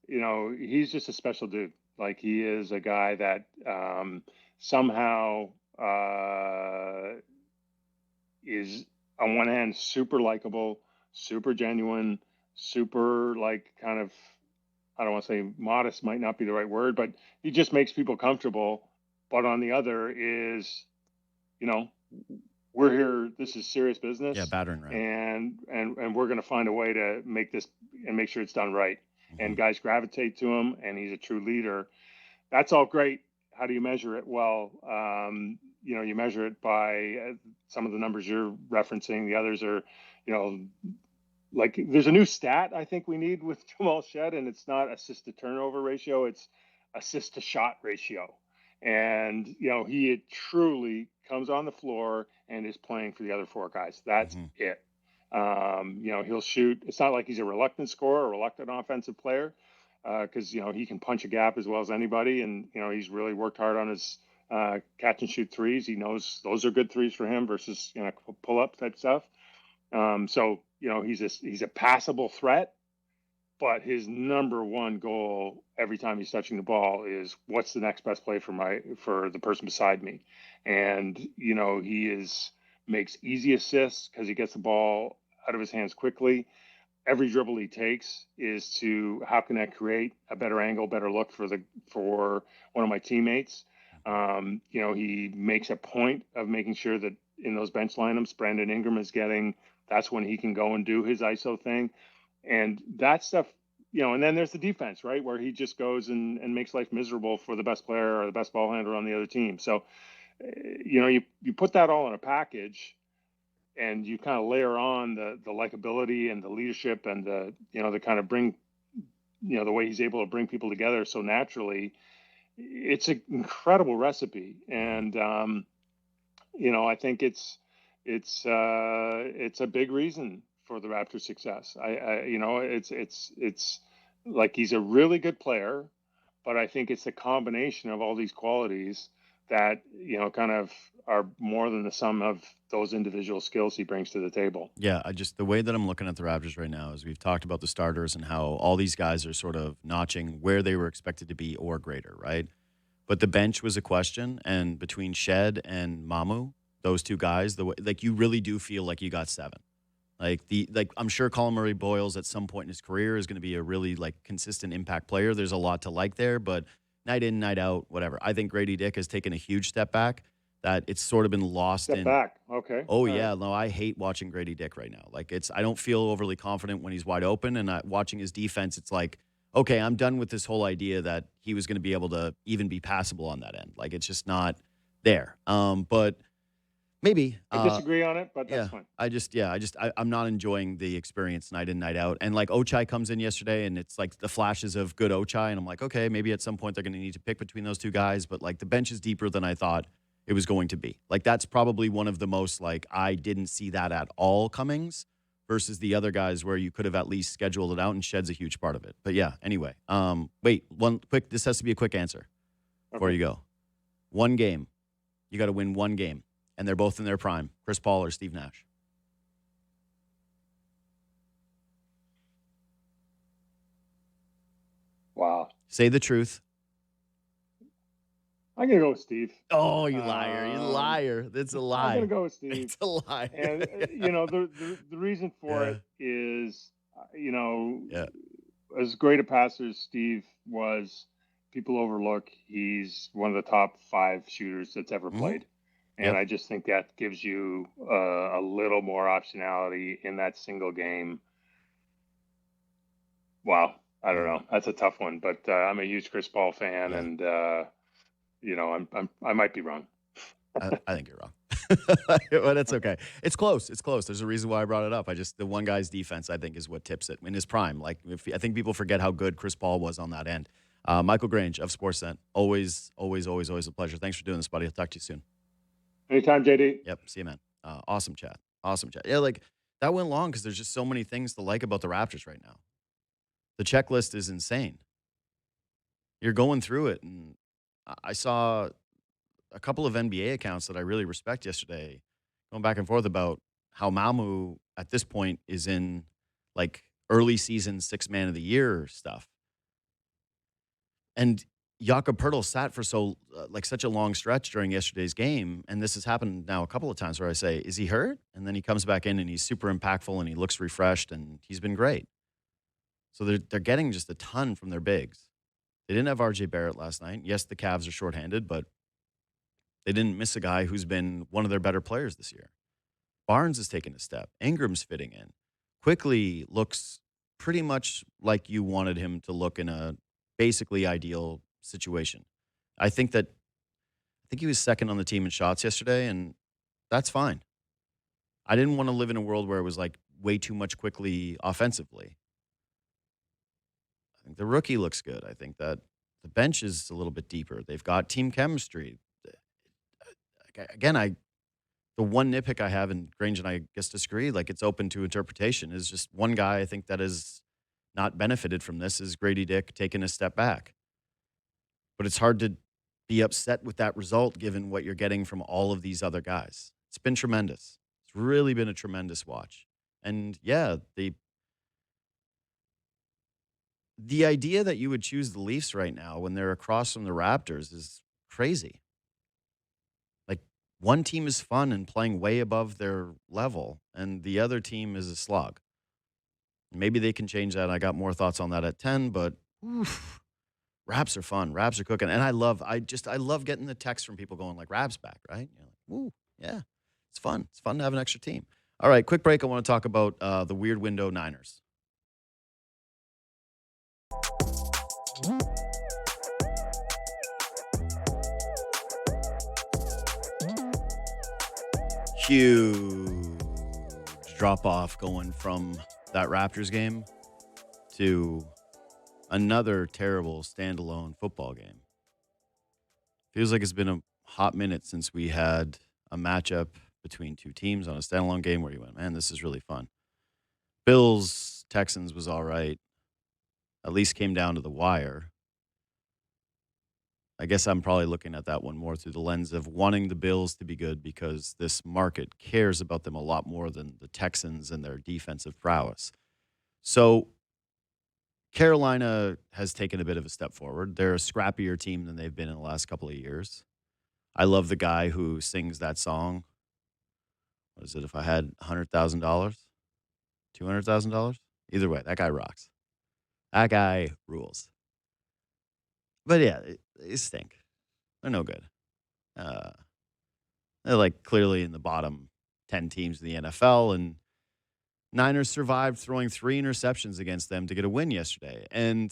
Speaker 2: he's just a special dude. Like he is a guy that somehow is on one hand super likable, super genuine, super like kind of, I don't want to say modest might not be the right word, but he just makes people comfortable. But on the other is, you know, we're here. This is serious
Speaker 1: Yeah,
Speaker 2: business,
Speaker 1: battering ram.
Speaker 2: and we're going to find a way to make this and make sure it's done right.
Speaker 1: Mm-hmm.
Speaker 2: And guys gravitate to him, and he's a true leader. That's all great. How do you measure it? Well, you measure it by some of the numbers you're referencing. The others are, you know, like there's a new stat I think we need with Jamal Shed, and it's not assist to turnover ratio, it's assist to shot ratio. And he truly comes on the floor and is playing for the other four guys. That's
Speaker 1: Mm-hmm.
Speaker 2: it. He'll shoot. It's not like he's a reluctant scorer, a reluctant offensive player, because he can punch a gap as well as anybody, and he's really worked hard on his catch and shoot threes. He knows those are good threes for him versus pull up type stuff. So he's a passable threat, but his number one goal every time he's touching the ball is what's the next best play for the person beside me, and he makes easy assists because he gets the ball out of his hands quickly. Every dribble he takes is to how can I create a better angle, better look for one of my teammates. He makes a point of making sure that in those bench lineups, Brandon Ingram is getting. That's when he can go and do his ISO thing, and that stuff. And then there's the defense, right, where he just goes and makes life miserable for the best player or the best ball handler on the other team. So, you put that all in a package, and you kind of layer on the likability and the leadership and the kind of bring, the way he's able to bring people together so naturally. It's an incredible recipe, and I think it's a big reason for the Raptors' success. It's like he's a really good player, but I think it's a combination of all these qualities that kind of are more than the sum of those individual skills he brings to the table.
Speaker 1: Yeah, the way that I'm looking at the Raptors right now is we've talked about the starters and how all these guys are sort of notching where they were expected to be or greater, right? But the bench was a question, and between Shed and Mamu, those two guys, you really do feel like you got 7. I'm sure Colin Murray Boyles at some point in his career is going to be a really consistent impact player. There's a lot to like there, but night in, night out, whatever. I think Grady Dick has taken a huge step back that it's sort of been lost
Speaker 2: Step
Speaker 1: in.
Speaker 2: back. Okay.
Speaker 1: Oh, yeah. No, I hate watching Grady Dick right now. I don't feel overly confident when he's wide open, and watching his defense, it's like, okay, I'm done with this whole idea that he was going to be able to even be passable on that end. It's just not there. But Maybe.
Speaker 2: I disagree on it, but that's
Speaker 1: Yeah.
Speaker 2: fine.
Speaker 1: I'm not enjoying the experience night in, night out. And like Ochai comes in yesterday and it's like the flashes of good Ochai. And I'm like, okay, maybe at some point they're going to need to pick between those two guys. But like the bench is deeper than I thought it was going to be. Like that's probably one of the most like I didn't see that at all comings versus the other guys where you could have at least scheduled it out and Shed's a huge part of it. But yeah, anyway. Wait, this has to be a quick answer before
Speaker 2: Okay.
Speaker 1: you go. One game. You got to win one game. And they're both in their prime, Chris Paul or Steve Nash.
Speaker 2: Wow.
Speaker 1: Say the truth.
Speaker 2: I'm going to go with Steve.
Speaker 1: Oh, you liar. You liar. That's a lie.
Speaker 2: I'm going to go with Steve.
Speaker 1: It's a lie.
Speaker 2: And, the reason for it is, as great a passer as Steve was, people overlook he's one of the top 5 shooters that's ever played. And I just think that gives you a little more optionality in that single game. Wow. I don't know. That's a tough one, but I'm a huge Chris Paul fan, and I might be wrong.
Speaker 1: I think you're wrong, but that's okay. It's close. It's close. There's a reason why I brought it up. The one guy's defense, I think, is what tips it in his prime. Like, I think people forget how good Chris Paul was on that end. Michael Grange of Sportsnet, always a pleasure. Thanks for doing this, buddy. I'll talk to you soon.
Speaker 2: Anytime, JD.
Speaker 1: Yep. See you, man. Awesome chat. Awesome chat. Yeah, like that went long because there's just so many things to like about the Raptors right now. The checklist is insane. You're going through it, and I saw a couple of NBA accounts that I really respect yesterday going back and forth about how Malmu at this point is in like early season 6-man of the year stuff. And Jakob Pertl sat for such a long stretch during yesterday's game, and this has happened now a couple of times where I say, is he hurt? And then he comes back in and he's super impactful and he looks refreshed and he's been great. So they're getting just a ton from their bigs. They didn't have RJ Barrett last night. Yes, the Cavs are shorthanded, but they didn't miss a guy who's been one of their better players this year. Barnes has taken a step. Ingram's fitting in. Quickly looks pretty much like you wanted him to look in a basically ideal situation. I think he was second on the team in shots yesterday, and that's fine. I didn't want to live in a world where it was like way too much Quickly offensively. I think the rookie looks good. I think that the bench is a little bit deeper. They've got team chemistry. Again, the one nitpick I have, and Grange and I guess disagree, like it's open to interpretation, is just one guy I think that has not benefited from this is Grady Dick taking a step back. But it's hard to be upset with that result given what you're getting from all of these other guys. It's been tremendous. It's really been a tremendous watch. And yeah, the idea that you would choose the Leafs right now when they're across from the Raptors is crazy. Like one team is fun and playing way above their level, and the other team is a slog. Maybe they can change that. I got more thoughts on that at 10, but oof, Raps are fun. Raps are cooking. And I love getting the text from people going like, Raps back, right? You're like, ooh, yeah, it's fun. It's fun to have an extra team. All right, quick break. I want to talk about the Weird Window Niners. Huge drop off going from that Raptors game to another terrible standalone football game. Feels like it's been a hot minute since we had a matchup between two teams on a standalone game where you went, man, this is really fun. Bills, Texans was all right. At least came down to the wire. I guess I'm probably looking at that one more through the lens of wanting the Bills to be good because this market cares about them a lot more than the Texans and their defensive prowess. So Carolina has taken a bit of a step forward. They're a scrappier team than they've been in the last couple of years. I love the guy who sings that song. What is it? If I had $100,000, $200,000? Either way, that guy rocks. That guy rules. But yeah, they stink. They're no good. They're like clearly in the bottom 10 teams in the NFL, and Niners survived throwing 3 interceptions against them to get a win yesterday. And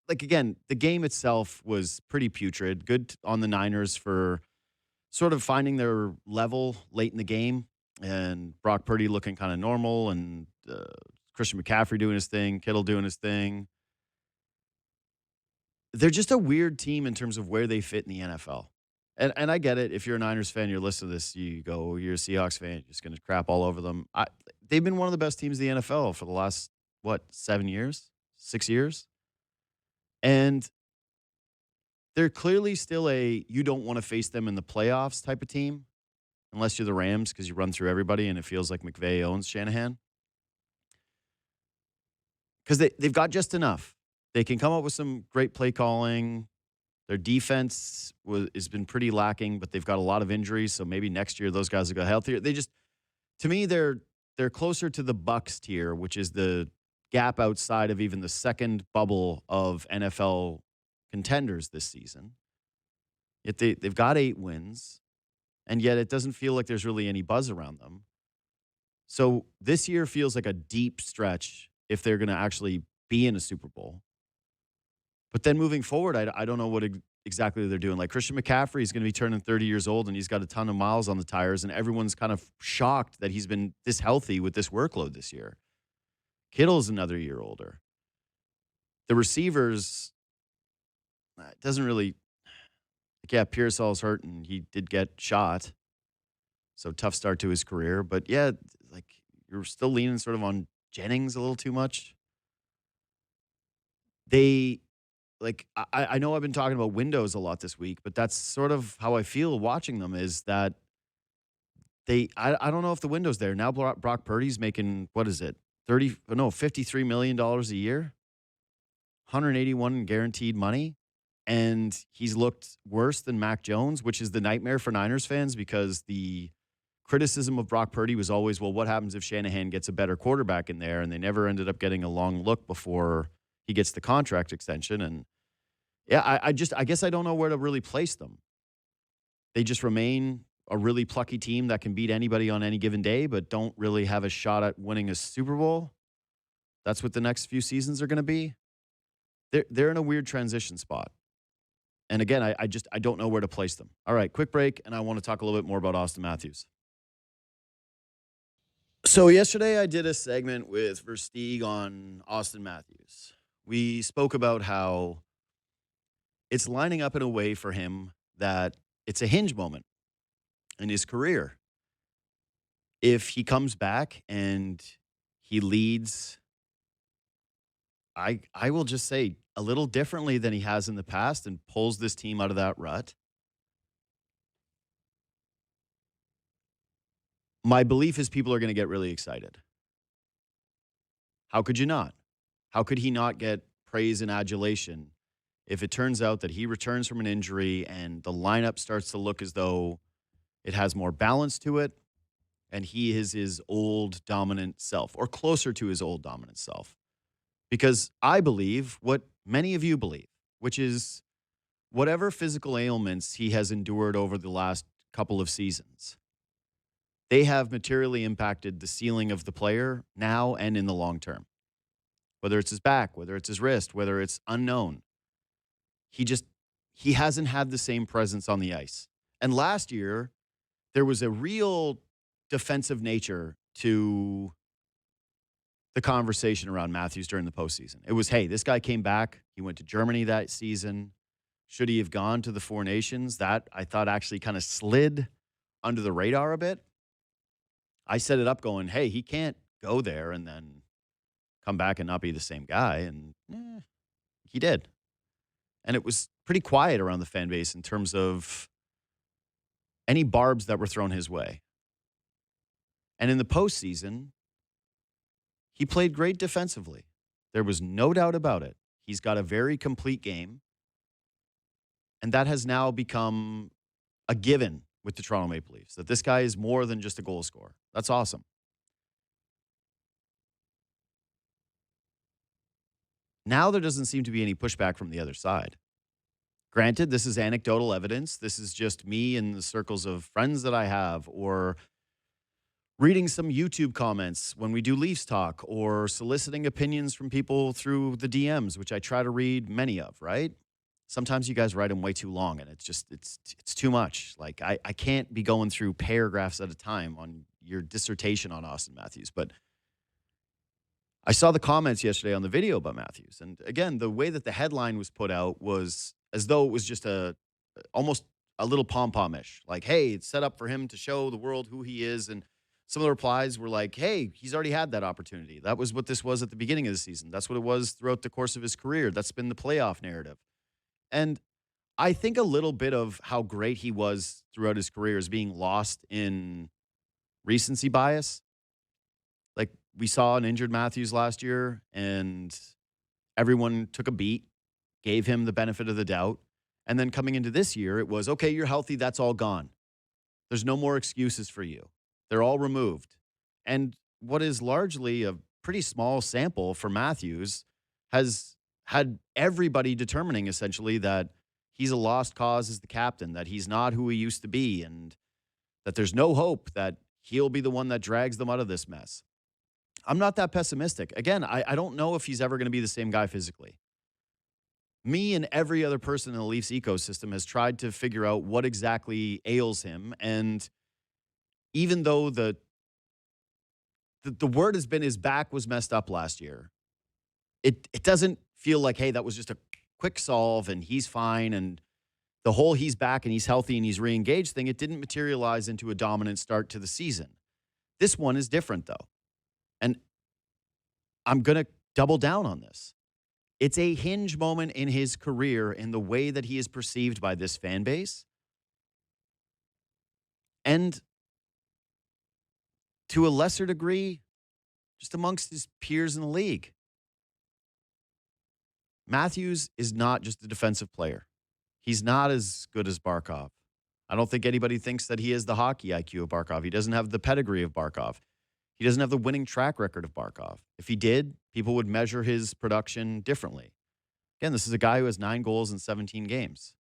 Speaker 1: like, again, the game itself was pretty putrid. Good on the Niners for sort of finding their level late in the game, and Brock Purdy looking kind of normal, and Christian McCaffrey doing his thing, Kittle doing his thing. They're just a weird team in terms of where they fit in the NFL. And I get it. If you're a Niners fan, you're listening to this, you go, you're a Seahawks fan, you're just going to crap all over them. They've been one of the best teams in the NFL for the last, what, 7 years, 6 years? And they're clearly still a you don't want to face them in the playoffs type of team, unless you're the Rams because you run through everybody and it feels like McVay owns Shanahan. Because they've got just enough. They can come up with some great play calling. Their defense has been pretty lacking, but they've got a lot of injuries. So maybe next year those guys will go healthier. To me, they're closer to the Bucks tier, which is the gap outside of even the second bubble of NFL contenders this season. Yet they've got 8 wins, and yet it doesn't feel like there's really any buzz around them. So this year feels like a deep stretch if they're going to actually be in a Super Bowl. But then moving forward, I don't know what exactly they're doing. Like Christian McCaffrey is going to be turning 30 years old, and he's got a ton of miles on the tires, and everyone's kind of shocked that he's been this healthy with this workload this year. Kittle's another year older. The receivers, it doesn't really, like, yeah, Pearsall's hurt, and he did get shot. So tough start to his career. But yeah, like you're still leaning sort of on Jennings a little too much. I know I've been talking about windows a lot this week, but that's sort of how I feel watching them is that I don't know if the window's there. Now Brock Purdy's making, what is it? $53 million a year, 181 in guaranteed money. And he's looked worse than Mac Jones, which is the nightmare for Niners fans because the criticism of Brock Purdy was always, well, what happens if Shanahan gets a better quarterback in there? And they never ended up getting a long look before he gets the contract extension. And yeah, I guess I don't know where to really place them. They just remain a really plucky team that can beat anybody on any given day, but don't really have a shot at winning a Super Bowl. That's what the next few seasons are going to be. They're in a weird transition spot. And again, I don't know where to place them. All right, quick break, and I want to talk a little bit more about Auston Matthews. So yesterday I did a segment with Versteeg on Auston Matthews. We spoke about how it's lining up in a way for him that it's a hinge moment in his career. If he comes back and he leads, I will just say a little differently than he has in the past and pulls this team out of that rut. My belief is people are going to get really excited. How could you not? How could he not get praise and adulation if it turns out that he returns from an injury and the lineup starts to look as though it has more balance to it and he is his old dominant self or closer to his old dominant self? Because I believe what many of you believe, which is whatever physical ailments he has endured over the last couple of seasons, they have materially impacted the ceiling of the player now and in the long term. Whether it's his back, whether it's his wrist, whether it's unknown. He hasn't had the same presence on the ice. And last year, there was a real defensive nature to the conversation around Matthews during the postseason. It was, hey, this guy came back. He went to Germany that season. Should he have gone to the Four Nations? That, I thought, actually kind of slid under the radar a bit. I set it up going, hey, he can't go there and then come back and not be the same guy. And he did. And it was pretty quiet around the fan base in terms of any barbs that were thrown his way. And in the postseason, he played great defensively. There was no doubt about it. He's got a very complete game. And that has now become a given with the Toronto Maple Leafs, that this guy is more than just a goal scorer. That's awesome. Now there doesn't seem to be any pushback from the other side. Granted, this is anecdotal evidence. This is just me in the circles of friends that I have, or reading some YouTube comments when we do Leafs talk, or soliciting opinions from people through the DMs, which I try to read many of, right? sometimes you guys write them way too long, and it's too much. Like I can't be going through paragraphs at a time on your dissertation on Auston Matthews. But I saw the comments yesterday on the video about Matthews, and again, the way that the headline was put out was as though it was just a almost a little pom pom-ish. Like, hey, it's set up for him to show the world who he is. And some of the replies were like, hey, he's already had that opportunity. That was what this was at the beginning of the season. That's what it was throughout the course of his career. That's been the playoff narrative. And I think a little bit of how great he was throughout his career is being lost in recency bias. Like we saw an injured Matthews last year, and everyone took a beat, gave him the benefit of the doubt. And then coming into this year, it was, okay, you're healthy. That's all gone. There's no more excuses for you. They're all removed. And what is largely a pretty small sample for Matthews has had everybody determining essentially that he's a lost cause as the captain, that he's not who he used to be, and that there's no hope that he'll be the one that drags them out of this mess. I'm not that pessimistic. Again, I don't know if he's ever going to be the same guy physically. Me and every other person in the Leafs ecosystem has tried to figure out what exactly ails him. And even though the word has been his back was messed up last year, it doesn't feel like, hey, that was just a quick solve and he's fine. And the whole he's back and he's healthy and he's re-engaged thing, it didn't materialize into a dominant start to the season. This one is different, though. And I'm going to double down on this. It's a hinge moment in his career in the way that he is perceived by this fan base. And to a lesser degree, just amongst his peers in the league. Matthews is not just a defensive player. He's not as good as Barkov. I don't think anybody thinks that he has the hockey IQ of Barkov. He doesn't have the pedigree of Barkov. He doesn't have the winning track record of Barkov. If he did, people would measure his production differently. Again, this is a guy who has 9 goals in 17 games.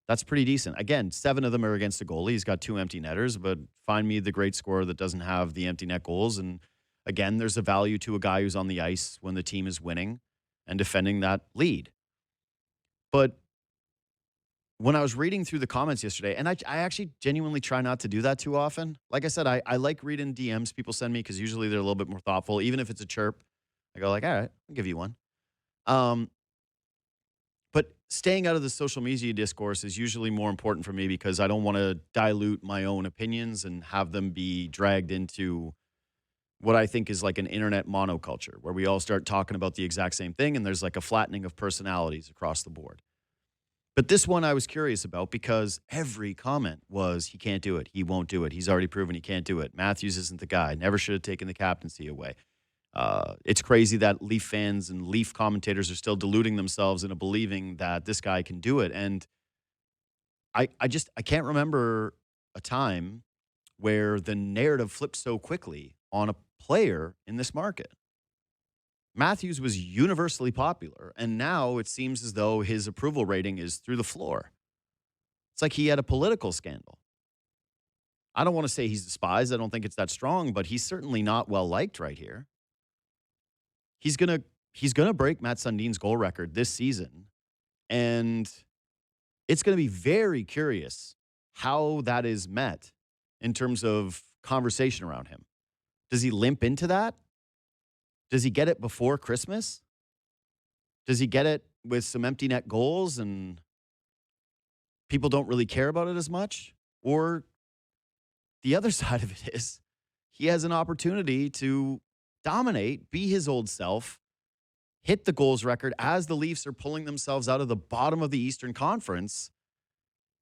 Speaker 1: That's pretty decent. Again, 7 of them are against a goalie. He's got 2 empty netters, but find me the great scorer that doesn't have the empty net goals. And again, there's a value to a guy who's on the ice when the team is winning and defending that lead. But when I was reading through the comments yesterday, and I actually genuinely try not to do that too often. Like I said, I like reading DMs people send me because usually they're a little bit more thoughtful. Even if it's a chirp, I go like, all right, I'll give you one. But staying out of the social media discourse is usually more important for me because I don't want to dilute my own opinions and have them be dragged into what I think is like an internet monoculture where we all start talking about the exact same thing and there's like a flattening of personalities across the board. But this one I was curious about because every comment was, he can't do it. He won't do it. He's already proven he can't do it. Matthews isn't the guy. Never should have taken the captaincy away. It's crazy that Leaf fans and Leaf commentators are still deluding themselves into believing that this guy can do it. And I can't remember a time where the narrative flipped so quickly on a player in this market. Matthews was universally popular, and now it seems as though his approval rating is through the floor. It's like he had a political scandal. I don't want to say he's despised. I don't think it's that strong, but he's certainly not well liked right here. He's gonna break Matt Sundin's goal record this season, and it's going to be very curious how that is met in terms of conversation around him. Does he limp into that? Does he get it before Christmas? Does he get it with some empty net goals and people don't really care about it as much? Or the other side of it is he has an opportunity to dominate, be his old self, hit the goals record as the Leafs are pulling themselves out of the bottom of the Eastern Conference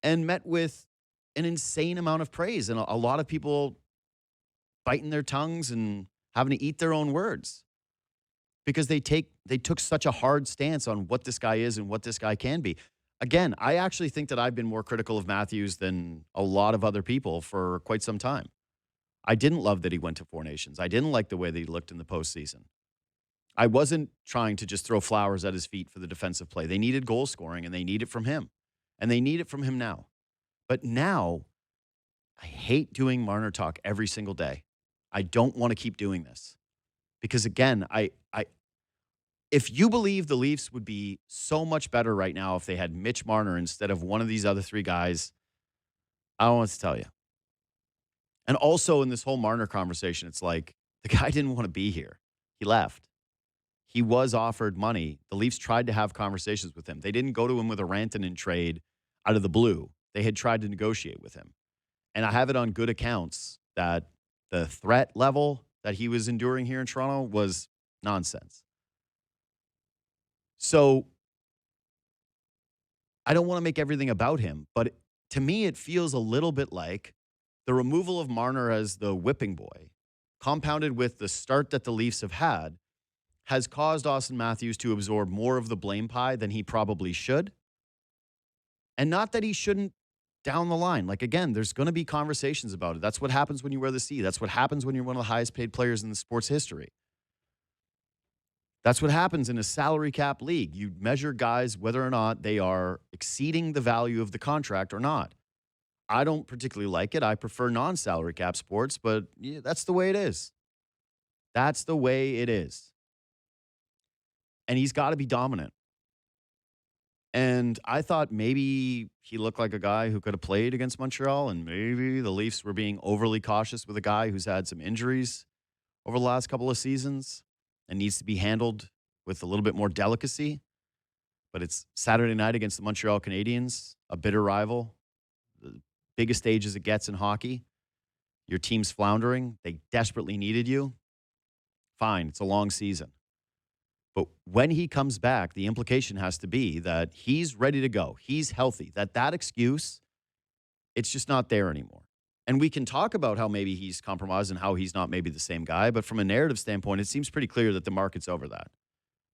Speaker 1: and met with an insane amount of praise and a lot of people biting their tongues and having to eat their own words because they took such a hard stance on what this guy is and what this guy can be. Again, I actually think that I've been more critical of Matthews than a lot of other people for quite some time. I didn't love that he went to 4 Nations. I didn't like the way that he looked in the postseason. I wasn't trying to just throw flowers at his feet for the defensive play. They needed goal scoring, and they need it from him. And they need it from him now. But now, I hate doing Marner talk every single day. I don't want to keep doing this. Because again, If you believe the Leafs would be so much better right now if they had Mitch Marner instead of one of these other three guys, I don't know what to tell you. And also in this whole Marner conversation, it's like the guy didn't want to be here. He left. He was offered money. The Leafs tried to have conversations with him. They didn't go to him with a Rantanen trade out of the blue. They had tried to negotiate with him. And I have it on good accounts that the threat level that he was enduring here in Toronto was nonsense. So I don't want to make everything about him, but to me, it feels a little bit like the removal of Marner as the whipping boy, compounded with the start that the Leafs have had, has caused Auston Matthews to absorb more of the blame pie than he probably should. And not that he shouldn't down the line. Like, again, there's going to be conversations about it. That's what happens when you wear the C. That's what happens when you're one of the highest paid players in the sports history. That's what happens in a salary cap league. You measure guys whether or not they are exceeding the value of the contract or not. I don't particularly like it. I prefer non-salary cap sports, but yeah, that's the way it is. That's the way it is. And he's got to be dominant. And I thought maybe he looked like a guy who could have played against Montreal, and maybe the Leafs were being overly cautious with a guy who's had some injuries over the last couple of seasons and needs to be handled with a little bit more delicacy. But it's Saturday night against the Montreal Canadiens, a bitter rival, the biggest stage as it gets in hockey. Your team's floundering. They desperately needed you. Fine, it's a long season. But when he comes back, the implication has to be that he's ready to go. He's healthy. That excuse, it's just not there anymore. And we can talk about how maybe he's compromised and how he's not maybe the same guy. But from a narrative standpoint, it seems pretty clear that the market's over that.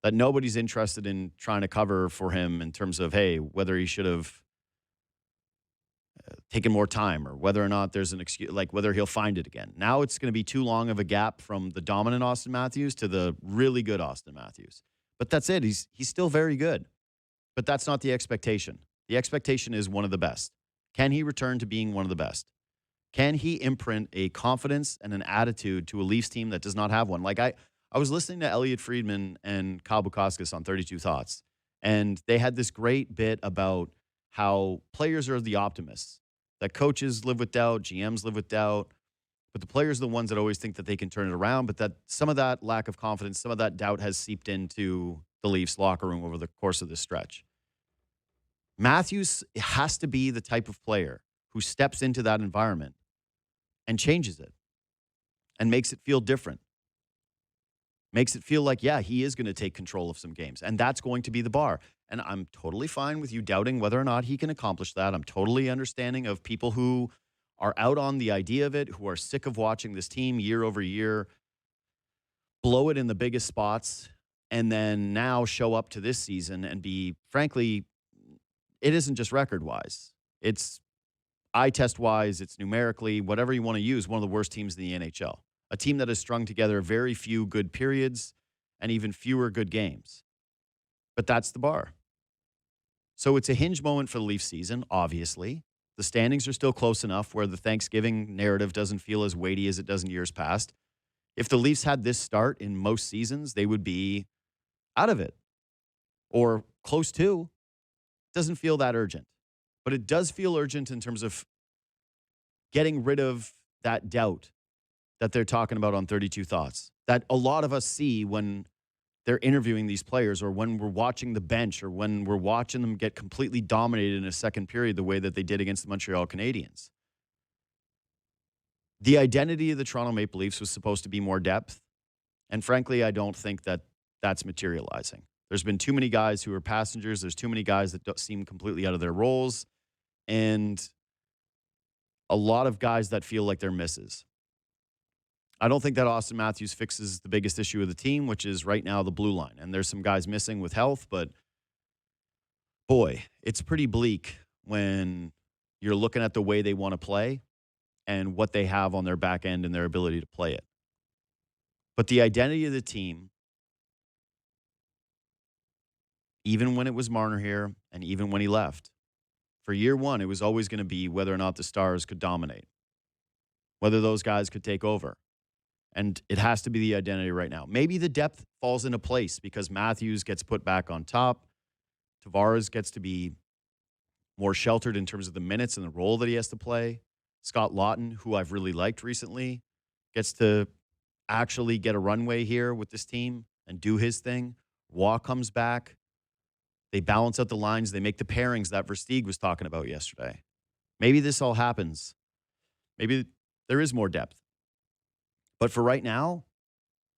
Speaker 1: That nobody's interested in trying to cover for him in terms of, hey, whether he should have taken more time or whether or not there's an excuse, like whether he'll find it again. Now it's going to be too long of a gap from the dominant Auston Matthews to the really good Auston Matthews. But that's it. He's still very good. But that's not the expectation. The expectation is one of the best. Can he return to being one of the best? Can he imprint a confidence and an attitude to a Leafs team that does not have one? Like I was listening to Elliot Friedman and Kyle Bukauskas on 32 Thoughts, and they had this great bit about how players are the optimists, that coaches live with doubt, GMs live with doubt, but the players are the ones that always think that they can turn it around, but that some of that lack of confidence, some of that doubt has seeped into the Leafs locker room over the course of this stretch. Matthews has to be the type of player who steps into that environment and changes it and makes it feel different. Makes it feel like, yeah, he is going to take control of some games. And that's going to be the bar. And I'm totally fine with you doubting whether or not he can accomplish that. I'm totally understanding of people who are out on the idea of it, who are sick of watching this team year over year blow it in the biggest spots and then now show up to this season and be, frankly, it isn't just record-wise. It's eye test-wise, it's numerically, whatever you want to use, one of the worst teams in the NHL. A team that has strung together very few good periods and even fewer good games. But that's the bar. So it's a hinge moment for the Leafs season, obviously. The standings are still close enough where the Thanksgiving narrative doesn't feel as weighty as it does in years past. If the Leafs had this start in most seasons, they would be out of it or close to. It doesn't feel that urgent. But it does feel urgent in terms of getting rid of that doubt that they're talking about on 32 Thoughts, that a lot of us see when they're interviewing these players or when we're watching the bench or when we're watching them get completely dominated in a second period the way that they did against the Montreal Canadiens. The identity of the Toronto Maple Leafs was supposed to be more depth, and frankly, I don't think that that's materializing. There's been too many guys who are passengers. There's too many guys that don't seem completely out of their roles, and a lot of guys that feel like they're misses. I don't think that Auston Matthews fixes the biggest issue of the team, which is right now the blue line. And there's some guys missing with health, but boy, it's pretty bleak when you're looking at the way they want to play and what they have on their back end and their ability to play it. But the identity of the team, even when it was Marner here and even when he left, for year one, it was always going to be whether or not the Stars could dominate, whether those guys could take over. And it has to be the identity right now. Maybe the depth falls into place because Matthews gets put back on top. Tavares gets to be more sheltered in terms of the minutes and the role that he has to play. Scott Lawton, who I've really liked recently, gets to actually get a runway here with this team and do his thing. Waugh comes back. They balance out the lines. They make the pairings that Versteeg was talking about yesterday. Maybe this all happens. Maybe there is more depth. But for right now,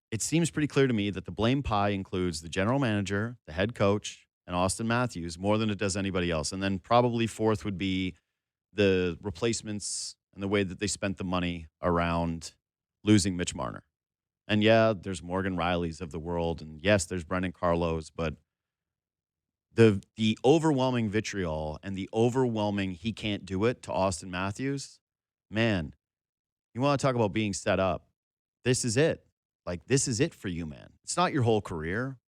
Speaker 1: it seems pretty clear to me that the blame pie includes the general manager, the head coach, and Auston Matthews more than it does anybody else. And then probably fourth would be the replacements and the way that they spent the money around losing Mitch Marner. And yeah, there's Morgan Riley's of the world. And yes, there's Brendan Carlos. But the overwhelming vitriol and the overwhelming he can't do it to Auston Matthews, man, you want to talk about being set up. This is it. Like, this is it for you, man. It's not your whole career.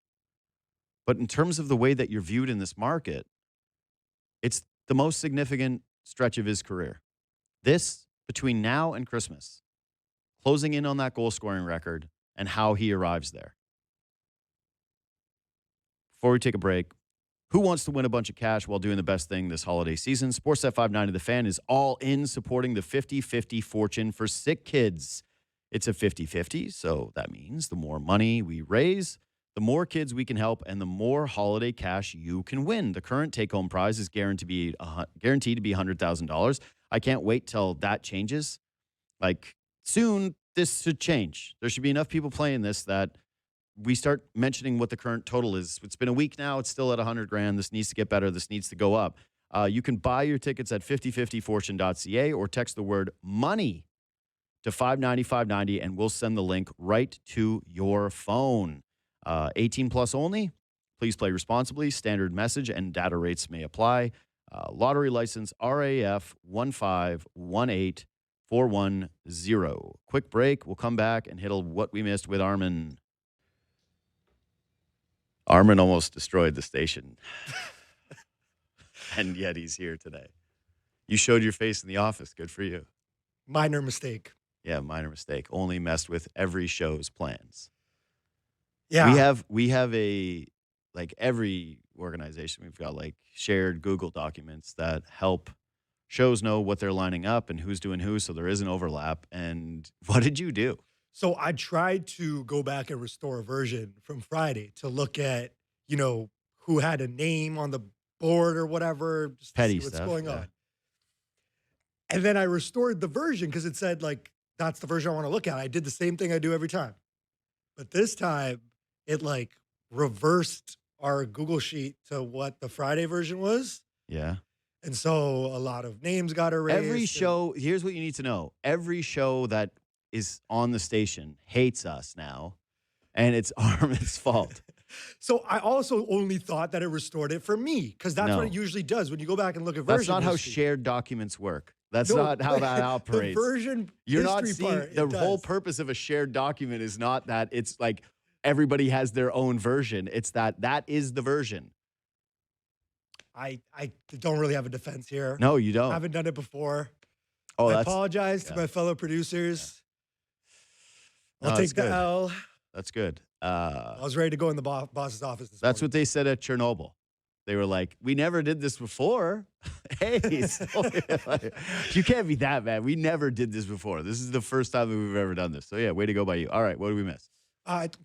Speaker 1: But in terms of the way that you're viewed in this market, it's the most significant stretch of his career. This, between now and Christmas, closing in on that goal-scoring record and how he arrives there. Before we take a break, who wants to win a bunch of cash while doing the best thing this holiday season? Sportsnet 590 The Fan is all in supporting the 50-50 fortune for sick kids. It's a 50-50, so that means the more money we raise, the more kids we can help, and the more holiday cash you can win. The current take-home prize is guaranteed to be $100,000. I can't wait till that changes. Like, soon, this should change. There should be enough people playing this that we start mentioning what the current total is. It's been a week now. It's still at $100,000. This needs to get better. This needs to go up. You can buy your tickets at 5050fortune.ca or text the word money to 590 and we'll send the link right to your phone. 18 plus only. Please play responsibly. Standard message and data rates may apply. Lottery license RAF 1518410. Quick break. We'll come back and hit what we missed with Armen. Armen almost destroyed the station. And yet he's here today. You showed your face in the office. Good for you.
Speaker 3: Minor mistake.
Speaker 1: Yeah, minor mistake. Only messed with every show's plans.
Speaker 3: Yeah.
Speaker 1: We have a, like every organization, we've got like shared Google documents that help shows know what they're lining up and who's doing who, so there is an overlap. And what did you do?
Speaker 3: So I tried to go back and restore a version from Friday to look at, who had a name on the board or whatever, just
Speaker 1: Petty
Speaker 3: to see what's
Speaker 1: stuff,
Speaker 3: going
Speaker 1: yeah.
Speaker 3: on. And then I restored the version because it said, like, that's the version I want to look at. I did the same thing I do every time. But this time, it, like, reversed our Google sheet to what the Friday version was.
Speaker 1: Yeah.
Speaker 3: And so a lot of names got erased.
Speaker 1: Every show, here's what you need to know. Every show that is on the station hates us now, and it's Armen's fault.
Speaker 3: So I also only thought that it restored it for me because that's
Speaker 1: No.
Speaker 3: what it usually does when you go back and look at version
Speaker 1: That's not how
Speaker 3: history.
Speaker 1: shared documents work. That's
Speaker 3: No,
Speaker 1: not how that operates.
Speaker 3: The version
Speaker 1: You're not
Speaker 3: history
Speaker 1: seeing
Speaker 3: part,
Speaker 1: the
Speaker 3: it
Speaker 1: whole
Speaker 3: does.
Speaker 1: purpose of a shared document is not that it's like everybody has their own version. It's that is the version.
Speaker 3: I don't really have a defense here.
Speaker 1: No, you
Speaker 3: I
Speaker 1: don't.
Speaker 3: haven't done it before.
Speaker 1: Oh,
Speaker 3: I
Speaker 1: that's
Speaker 3: apologize to
Speaker 1: yeah.
Speaker 3: my fellow producers.
Speaker 1: No,
Speaker 3: I'll
Speaker 1: that's
Speaker 3: take the
Speaker 1: good.
Speaker 3: L.
Speaker 1: That's good.
Speaker 3: I was ready to go in the boss's office this
Speaker 1: That's
Speaker 3: morning.
Speaker 1: what they said at Chernobyl. They were like, we never did this before. Hey, you can't be that bad. We never did this before. This is the first time that we've ever done this. So, yeah, way to go by you. All right, what did we miss?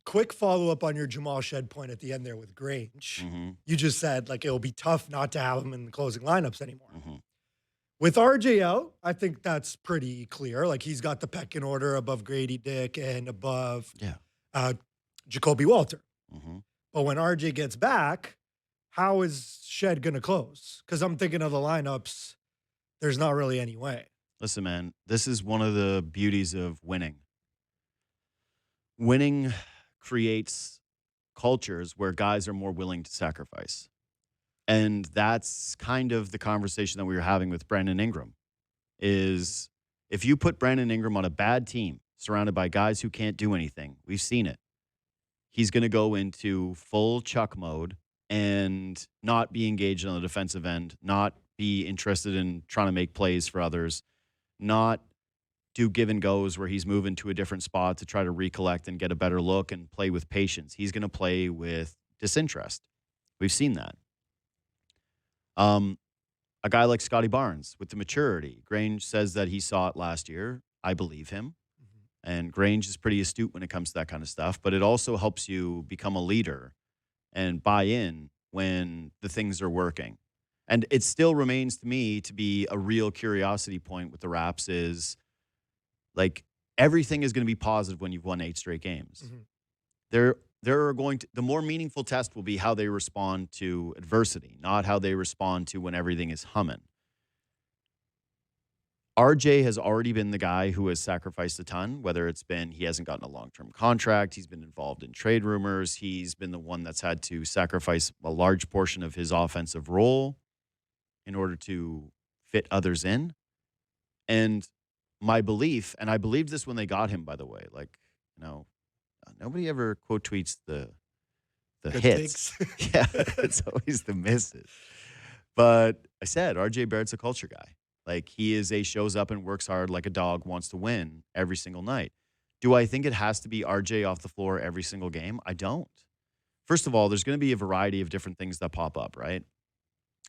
Speaker 3: Quick follow-up on your Jamal Shed point at the end there with Grange.
Speaker 1: Mm-hmm.
Speaker 3: You just said, like, it'll be tough not to have him in the closing lineups anymore.
Speaker 1: Mm-hmm.
Speaker 3: With RJ out, I think that's pretty clear. Like, he's got the pecking order above Grady Dick and above Jacoby Walter.
Speaker 1: Mm-hmm.
Speaker 3: But when RJ gets back, how is Shed going to close? Because I'm thinking of the lineups, there's not really any way.
Speaker 1: Listen, man, this is one of the beauties of winning. Winning creates cultures where guys are more willing to sacrifice. And that's kind of the conversation that we were having with Brandon Ingram, is if you put Brandon Ingram on a bad team surrounded by guys who can't do anything, we've seen it. He's going to go into full Chuck mode and not be engaged on the defensive end, not be interested in trying to make plays for others, not do give and goes where he's moving to a different spot to try to recollect and get a better look and play with patience. He's going to play with disinterest. We've seen that. A guy like Scotty Barnes with the maturity. Grange says that he saw it last year. I believe him. And Grange is pretty astute when it comes to that kind of stuff. But it also helps you become a leader and buy in when the things are working. And it still remains to me to be a real curiosity point with the Raps is like everything is going to be positive when you've won 8 straight games. There are going to, the more meaningful test will be how they respond to adversity, not how they respond to when everything is humming. RJ has already been the guy who has sacrificed a ton, whether it's been he hasn't gotten a long-term contract, he's been involved in trade rumors, he's been the one that's had to sacrifice a large portion of his offensive role in order to fit others in. And my belief, and I believed this when they got him, by the way, like, you know, nobody ever quote tweets the
Speaker 3: Good
Speaker 1: hits. Yeah, it's always the misses. But I said, RJ Barrett's a culture guy. Like, he is shows up and works hard like a dog, wants to win every single night. Do I think it has to be RJ off the floor every single game? I don't. First of all, there's going to be a variety of different things that pop up, right?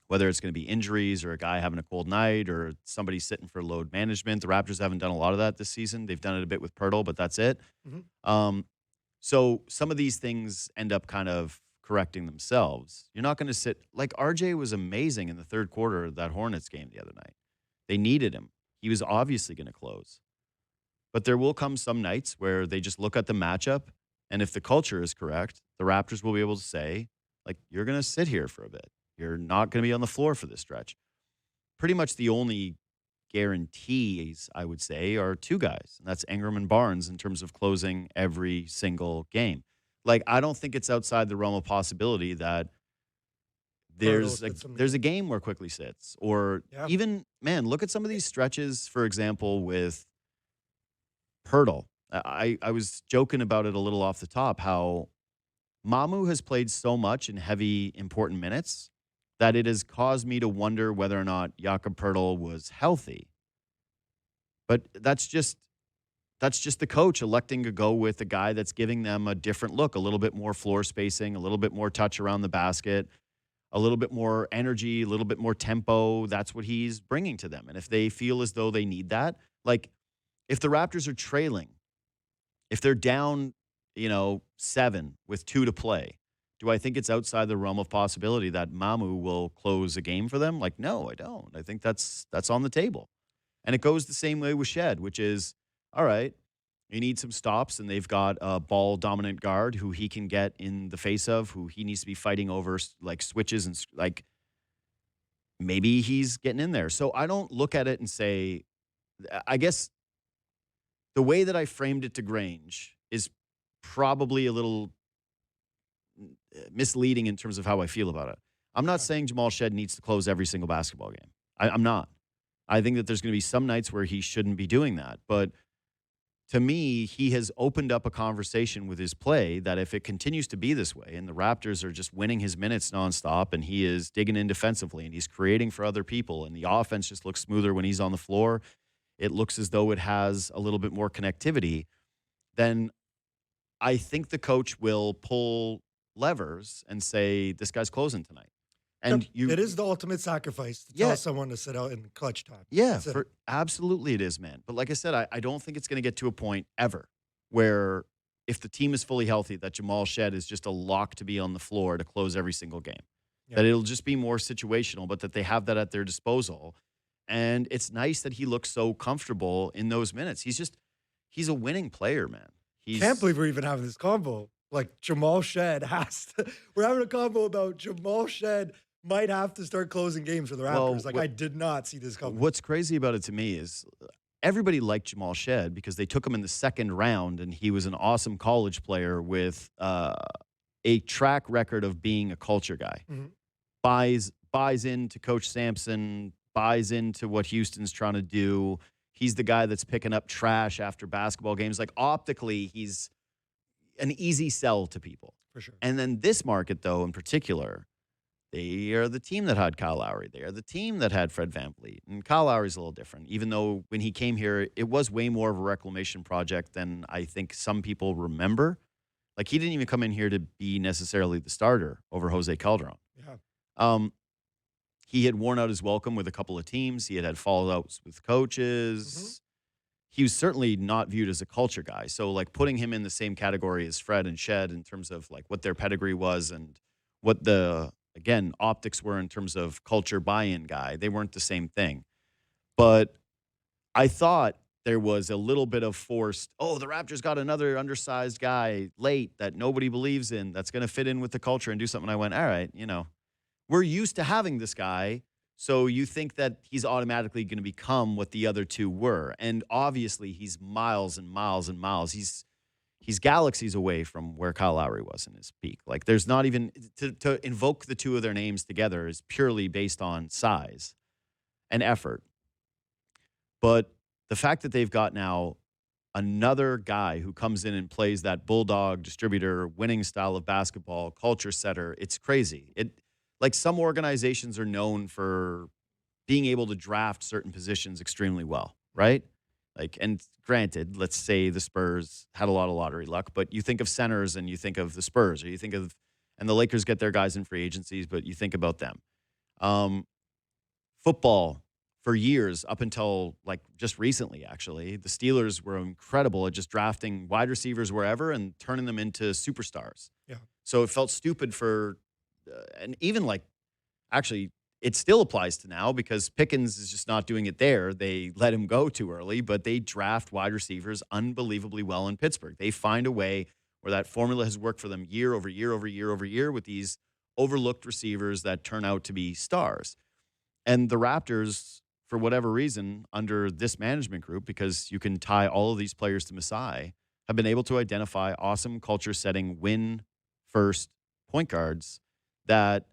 Speaker 1: Whether it's going to be injuries or a guy having a cold night or somebody sitting for load management. The Raptors haven't done a lot of that this season. They've done it a bit with Pirtle, but that's it. So some of these things end up kind of correcting themselves. You're not going to sit like RJ was amazing in the third quarter of that Hornets game the other night. They needed him. He was obviously going to close. But there will come some nights where they just look at the matchup, and if the culture is correct, the Raptors will be able to say, like, you're going to sit here for a bit. You're not going to be on the floor for this stretch. Pretty much the only guarantees, I would say, are 2 guys, and that's Ingram and Barnes in terms of closing every single game. Like, I don't think it's outside the realm of possibility that there's a game where Quickly sits. Or even, man, look at some of these stretches, for example, with Pirtle. I was joking about it a little off the top, how Mamu has played so much in heavy, important minutes that it has caused me to wonder whether or not Jakob Pirtle was healthy. But that's just the coach electing to go with a guy that's giving them a different look, a little bit more floor spacing, a little bit more touch around the basket, a little bit more energy, a little bit more tempo. That's what he's bringing to them. And if they feel as though they need that, like if the Raptors are trailing, if they're down, 7 with 2 to play, do I think it's outside the realm of possibility that Mamu will close a game for them? Like, no, I don't. I think that's on the table. And it goes the same way with Shed, which is, all right, you need some stops, and they've got a ball-dominant guard who he can get in the face of, who he needs to be fighting over, like, switches and, like, maybe he's getting in there. So I don't look at it and say, I guess the way that I framed it to Grange is probably a little misleading in terms of how I feel about it. I'm not saying Jamal Shed needs to close every single basketball game. I'm not. I think that there's going to be some nights where he shouldn't be doing that. But to me, he has opened up a conversation with his play that if it continues to be this way and the Raptors are just winning his minutes nonstop and he is digging in defensively and he's creating for other people and the offense just looks smoother when he's on the floor, it looks as though it has a little bit more connectivity, then I think the coach will pull levers and say, this guy's closing tonight. And
Speaker 3: it is the ultimate sacrifice to tell someone to sit out in clutch time.
Speaker 1: Yeah, absolutely it is, man. But like I said, I don't think it's going to get to a point ever where if the team is fully healthy, that Jamal Shed is just a lock to be on the floor to close every single game. That it'll just be more situational, but that they have that at their disposal. And it's nice that he looks so comfortable in those minutes. He's a winning player, man.
Speaker 3: Can't believe we're even having this combo. Like, Jamal Shed we're having a combo about Jamal Shed might have to start closing games for the Raptors. I did not see this coming.
Speaker 1: What's crazy about it to me is everybody liked Jamal Shed because they took him in the second round, and he was an awesome college player with a track record of being a culture guy. Buys into Coach Sampson, buys into what Houston's trying to do. He's the guy that's picking up trash after basketball games. Like, optically, he's an easy sell to people.
Speaker 3: For sure.
Speaker 1: And then this market, though, in particular, They are the team that had Kyle Lowry. They are the team that had Fred VanVleet. And Kyle Lowry's a little different, even though when he came here, it was way more of a reclamation project than I think some people remember. Like, he didn't even come in here to be necessarily the starter over Jose Calderon.
Speaker 3: Yeah.
Speaker 1: He had worn out his welcome with a couple of teams. He had fallouts with coaches. He was certainly not viewed as a culture guy. So, like, putting him in the same category as Fred and Shed in terms of, like, what their pedigree was and what the, again, optics were in terms of culture buy-in guy, they weren't the same thing. But I thought there was a little bit of forced, the Raptors got another undersized guy late that nobody believes in that's going to fit in with the culture and do something. I went, all right, we're used to having this guy, so you think that he's automatically going to become what the other two were. And obviously, he's miles and miles and miles. He's galaxies away from where Kyle Lowry was in his peak. Like, there's not even to invoke the two of their names together is purely based on size and effort. But the fact that they've got now another guy who comes in and plays that bulldog distributor, winning style of basketball, culture setter, it's crazy. Like, some organizations are known for being able to draft certain positions extremely well, right? Like, and granted, let's say the Spurs had a lot of lottery luck, but you think of centers and you think of the Spurs, or you think of, and the Lakers get their guys in free agencies, but you think about them. Football, for years, up until like just recently, actually, the Steelers were incredible at just drafting wide receivers wherever and turning them into superstars.
Speaker 3: Yeah.
Speaker 1: So it felt stupid and even like, actually, it still applies to now because Pickens is just not doing it there. They let him go too early, but they draft wide receivers unbelievably well in Pittsburgh. They find a way where that formula has worked for them year over year over year over year with these overlooked receivers that turn out to be stars. And the Raptors, for whatever reason, under this management group, because you can tie all of these players to Masai, have been able to identify awesome culture-setting, win-first point guards that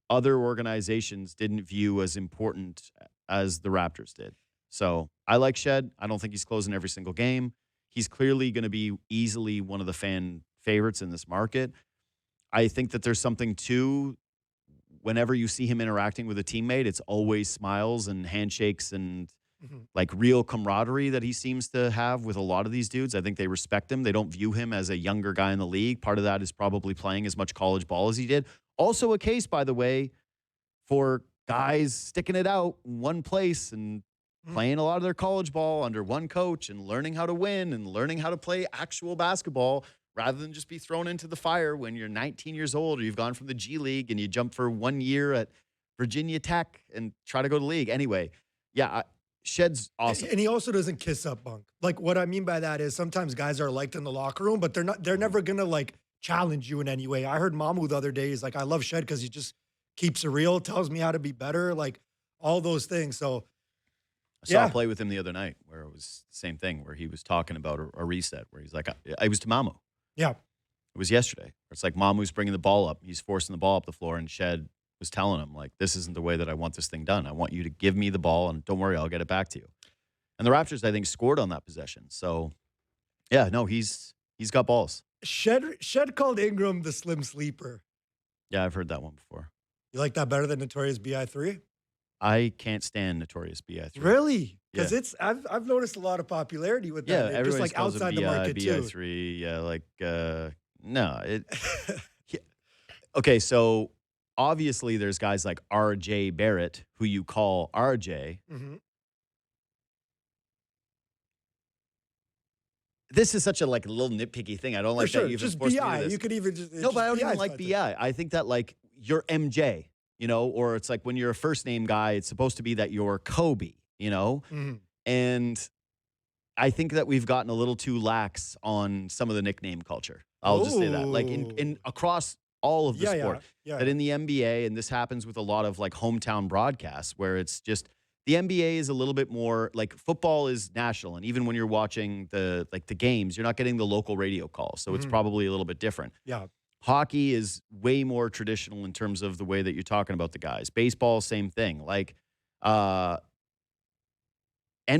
Speaker 1: other organizations didn't view as important as the Raptors did. So I like Shed. I don't think he's closing every single game. He's clearly going to be easily one of the fan favorites in this market. I think that there's something to whenever you see him interacting with a teammate, it's always smiles and handshakes and like real camaraderie that he seems to have with a lot of these dudes. I think they respect him. They don't view him as a younger guy in the league. Part of that is probably playing as much college ball as he did. Also a case, by the way, for guys sticking it out in one place and playing a lot of their college ball under one coach and learning how to win and learning how to play actual basketball rather than just be thrown into the fire when you're 19 years old or you've gone from the G League and you jump for 1 year at Virginia Tech and try to go to the league. Anyway, yeah, Shed's awesome.
Speaker 3: And he also doesn't kiss up Bunk. Like, what I mean by that is sometimes guys are liked in the locker room, but they're never going to, like, challenge you in any way. I heard Mamu the other day. He's like, I love Shed because he just keeps it real, tells me how to be better, like, all those things. So,
Speaker 1: I saw a play with him the other night where it was the same thing, where he was talking about a reset, where he's like, I was to Mamu.
Speaker 3: Yeah.
Speaker 1: It was yesterday. It's like Mamu's bringing the ball up. He's forcing the ball up the floor, and Shed was telling him, like, this isn't the way that I want this thing done. I want you to give me the ball, and don't worry, I'll get it back to you. And the Raptors, I think, scored on that possession. So, yeah, no, he's got balls.
Speaker 3: Shed called Ingram the slim sleeper.
Speaker 1: Yeah, I've heard that one before.
Speaker 3: You like that better than Notorious B.I.3?
Speaker 1: I can't stand Notorious B.I.3.
Speaker 3: Really? Because I've noticed a lot of popularity with that.
Speaker 1: Yeah,
Speaker 3: just like outside the market too.
Speaker 1: B.I.3, yeah, like no. Okay, so obviously there's guys like R.J. Barrett who you call R.J. This is such a like little nitpicky thing. I don't like that you even forced me to this.
Speaker 3: You could even just
Speaker 1: no, but I don't even like
Speaker 3: fine.
Speaker 1: B.I. I think that like you're MJ, or it's like when you're a first name guy, it's supposed to be that you're Kobe, and I think that we've gotten a little too lax on some of the nickname culture. I'll just say that, like in across all of the sport, that in the NBA, and this happens with a lot of like hometown broadcasts, where it's just the NBA is a little bit more like football is national, and even when you're watching the games, you're not getting the local radio call, so it's probably a little bit different.
Speaker 3: Yeah.
Speaker 1: Hockey is way more traditional in terms of the way that you're talking about the guys. Baseball, same thing. Like NBA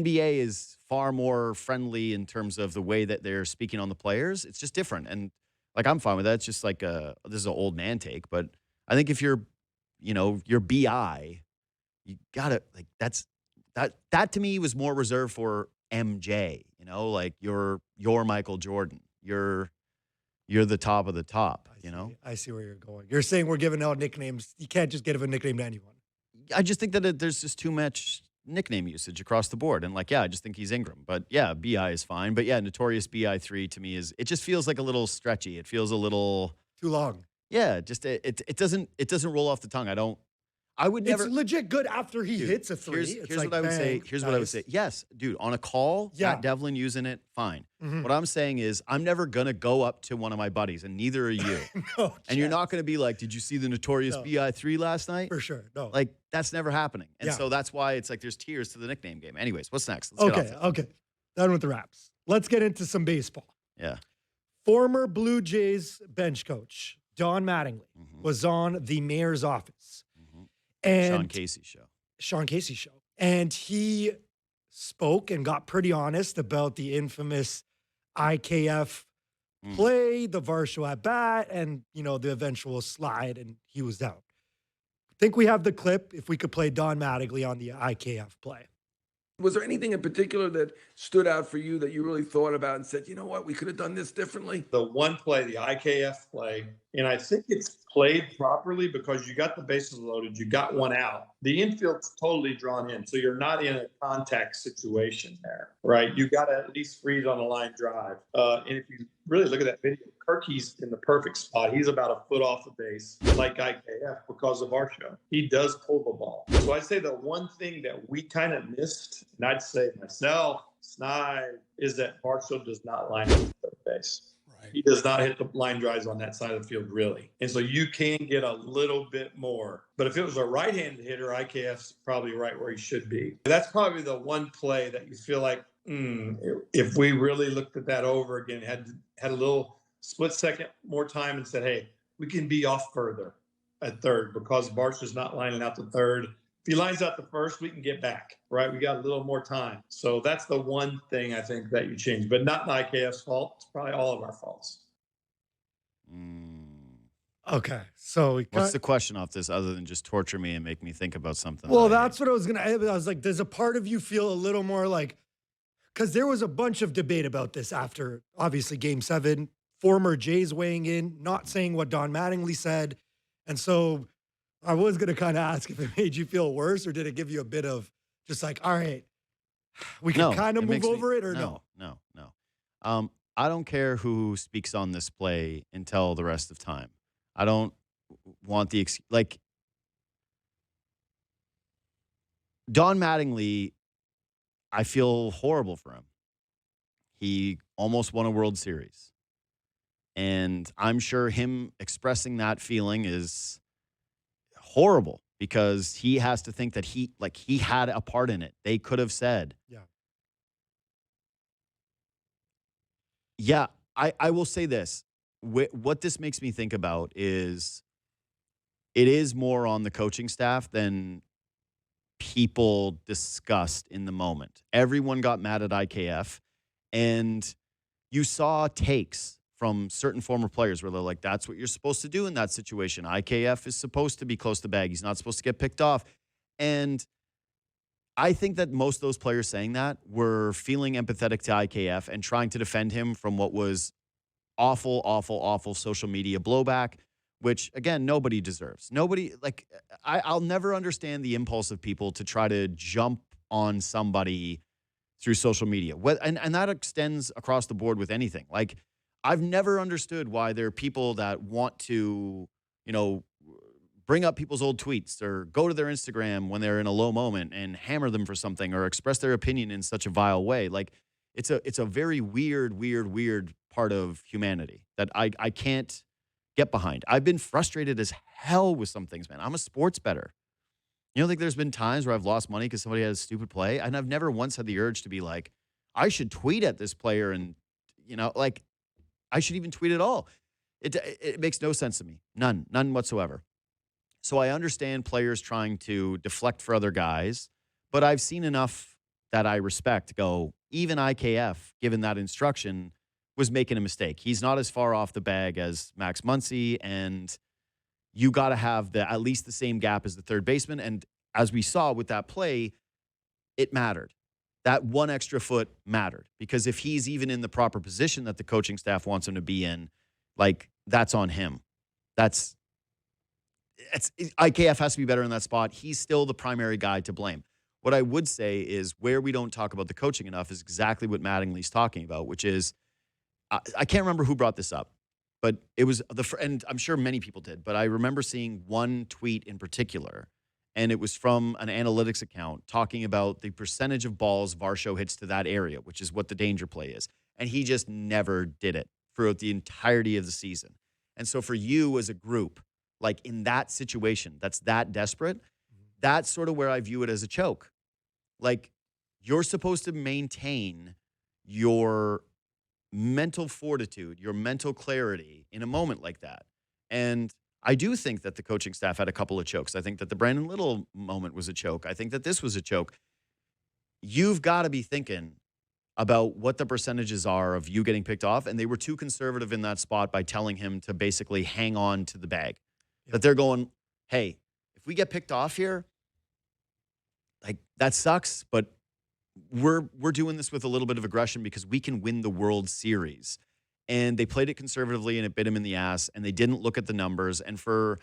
Speaker 1: is far more friendly in terms of the way that they're speaking on the players. It's just different. And like, I'm fine with that. It's just like this is an old man take, but I think if you're your BI, you gotta like that to me was more reserved for MJ. Like you're Michael Jordan. You're the top of the top.
Speaker 3: I see where you're going. You're saying we're giving out nicknames. You can't just give a nickname to anyone.
Speaker 1: I just think that there's just too much nickname usage across the board. And I just think he's Ingram. But yeah, BI is fine. But yeah, Notorious BI3 to me it just feels like a little stretchy. It feels a little
Speaker 3: too long.
Speaker 1: Yeah, just it doesn't roll off the tongue. I would never.
Speaker 3: It's legit good after he hits a three.
Speaker 1: Here's what I would say. Here's what I would say. Yes, dude, on a call, Pat Devlin using it, fine. What I'm saying is, I'm never gonna go up to one of my buddies, and neither are you.
Speaker 3: No,
Speaker 1: and you're not gonna be like, "Did you see the Notorious BI3 last night?"
Speaker 3: For sure, no.
Speaker 1: Like that's never happening, and so that's why it's like there's tiers to the nickname game. Anyways, what's next? Let's get off
Speaker 3: okay. Done with the Raps. Let's get into some baseball.
Speaker 1: Yeah.
Speaker 3: Former Blue Jays bench coach Don Mattingly was on the mayor's office. And Sean Casey's show. And he spoke and got pretty honest about the infamous IKF play, the Varsho at bat, and, the eventual slide, and he was out. I think we have the clip if we could play Don Mattingly on the IKF play.
Speaker 4: Was there anything in particular that stood out for you that you really thought about and said, you know what, we could have done this differently?
Speaker 5: The one play, the IKF play, and I think it's played properly because you got the bases loaded, you got one out. The infield's totally drawn in, so you're not in a contact situation there, right? You got to at least freeze on a line drive. And if you really look at that video, Kirky's in the perfect spot. He's about a foot off the base, like IKF, because of our show. He does pull the ball. So I'd say the one thing that we kind of missed, and I'd say myself, Snide, is that Varsho does not line up the third base. Right. He does not hit the line drives on that side of the field, really. And so you can get a little bit more. But if it was a right-handed hitter, IKF's probably right where he should be. That's probably the one play that you feel like, if we really looked at that over again, had a little split second more time and said, hey, we can be off further at third because Varsho's not lining out the third. If he lines out the first, we can get back, right? We got a little more time. So that's the one thing I think that you change, but not IKF's fault. It's probably all of our faults.
Speaker 3: Okay, so
Speaker 1: what's the question off this other than just torture me and make me think about something?
Speaker 3: Well, that's what I was going to I was like, does a part of you feel a little more like, because there was a bunch of debate about this after, obviously, Game 7, former Jays weighing in, not saying what Don Mattingly said. And so I was going to kind of ask if it made you feel worse or did it give you a bit of just like, all right, we can kind of move over it or no?
Speaker 1: No. I don't care who speaks on this play until the rest of time. I don't want Don Mattingly, I feel horrible for him. He almost won a World Series. And I'm sure him expressing that feeling is horrible because he has to think that he had a part in it. They could have said. Yeah, I will say this. What this makes me think about is it is more on the coaching staff than people discussed in the moment. Everyone got mad at IKF, and you saw takes from certain former players where they're like, that's what you're supposed to do in that situation. IKF is supposed to be close to bag. He's not supposed to get picked off. And I think that most of those players saying that were feeling empathetic to IKF and trying to defend him from what was awful, awful, awful social media blowback, which, again, nobody deserves. Nobody, I'll never understand the impulse of people to try to jump on somebody through social media. And that extends across the board with anything. I've never understood why there are people that want to, bring up people's old tweets or go to their Instagram when they're in a low moment and hammer them for something or express their opinion in such a vile way. It's a very weird part of humanity that I can't get behind. I've been frustrated as hell with some things, man. I'm a sports bettor. You don't think there's been times where I've lost money because somebody had a stupid play? And I've never once had the urge to be like, I should tweet at this player and, I should even tweet at all. It makes no sense to me. None whatsoever. So I understand players trying to deflect for other guys, but I've seen enough that I respect go, even IKF, given that instruction, was making a mistake. He's not as far off the bag as Max Muncy, and you got to have at least the same gap as the third baseman. And as we saw with that play, it mattered. That one extra foot mattered, because if he's even in the proper position that the coaching staff wants him to be in, like, that's on him. IKF has to be better in that spot. He's still the primary guy to blame. What I would say is, where we don't talk about the coaching enough is exactly what Mattingly's talking about, which is, I can't remember who brought this up, but it was and I'm sure many people did, but I remember seeing one tweet in particular, and it was from an analytics account talking about the percentage of balls Varsho hits to that area, which is what the danger play is. And he just never did it throughout the entirety of the season. And so for you as a group, like in that situation, that's that desperate, that's sort of where I view it as a choke. Like, you're supposed to maintain your mental fortitude, your mental clarity in a moment like that. And I do think that the coaching staff had a couple of chokes. I think that the Brandon Little moment was a choke. I think that this was a choke. You've got to be thinking about what the percentages are of you getting picked off. And they were too conservative in that spot by telling him to basically hang on to the bag. Yeah. That they're going, hey, if we get picked off here, like, that sucks, but we're doing this with a little bit of aggression because we can win the World Series. And they played it conservatively, and it bit him in the ass, and they didn't look at the numbers. And for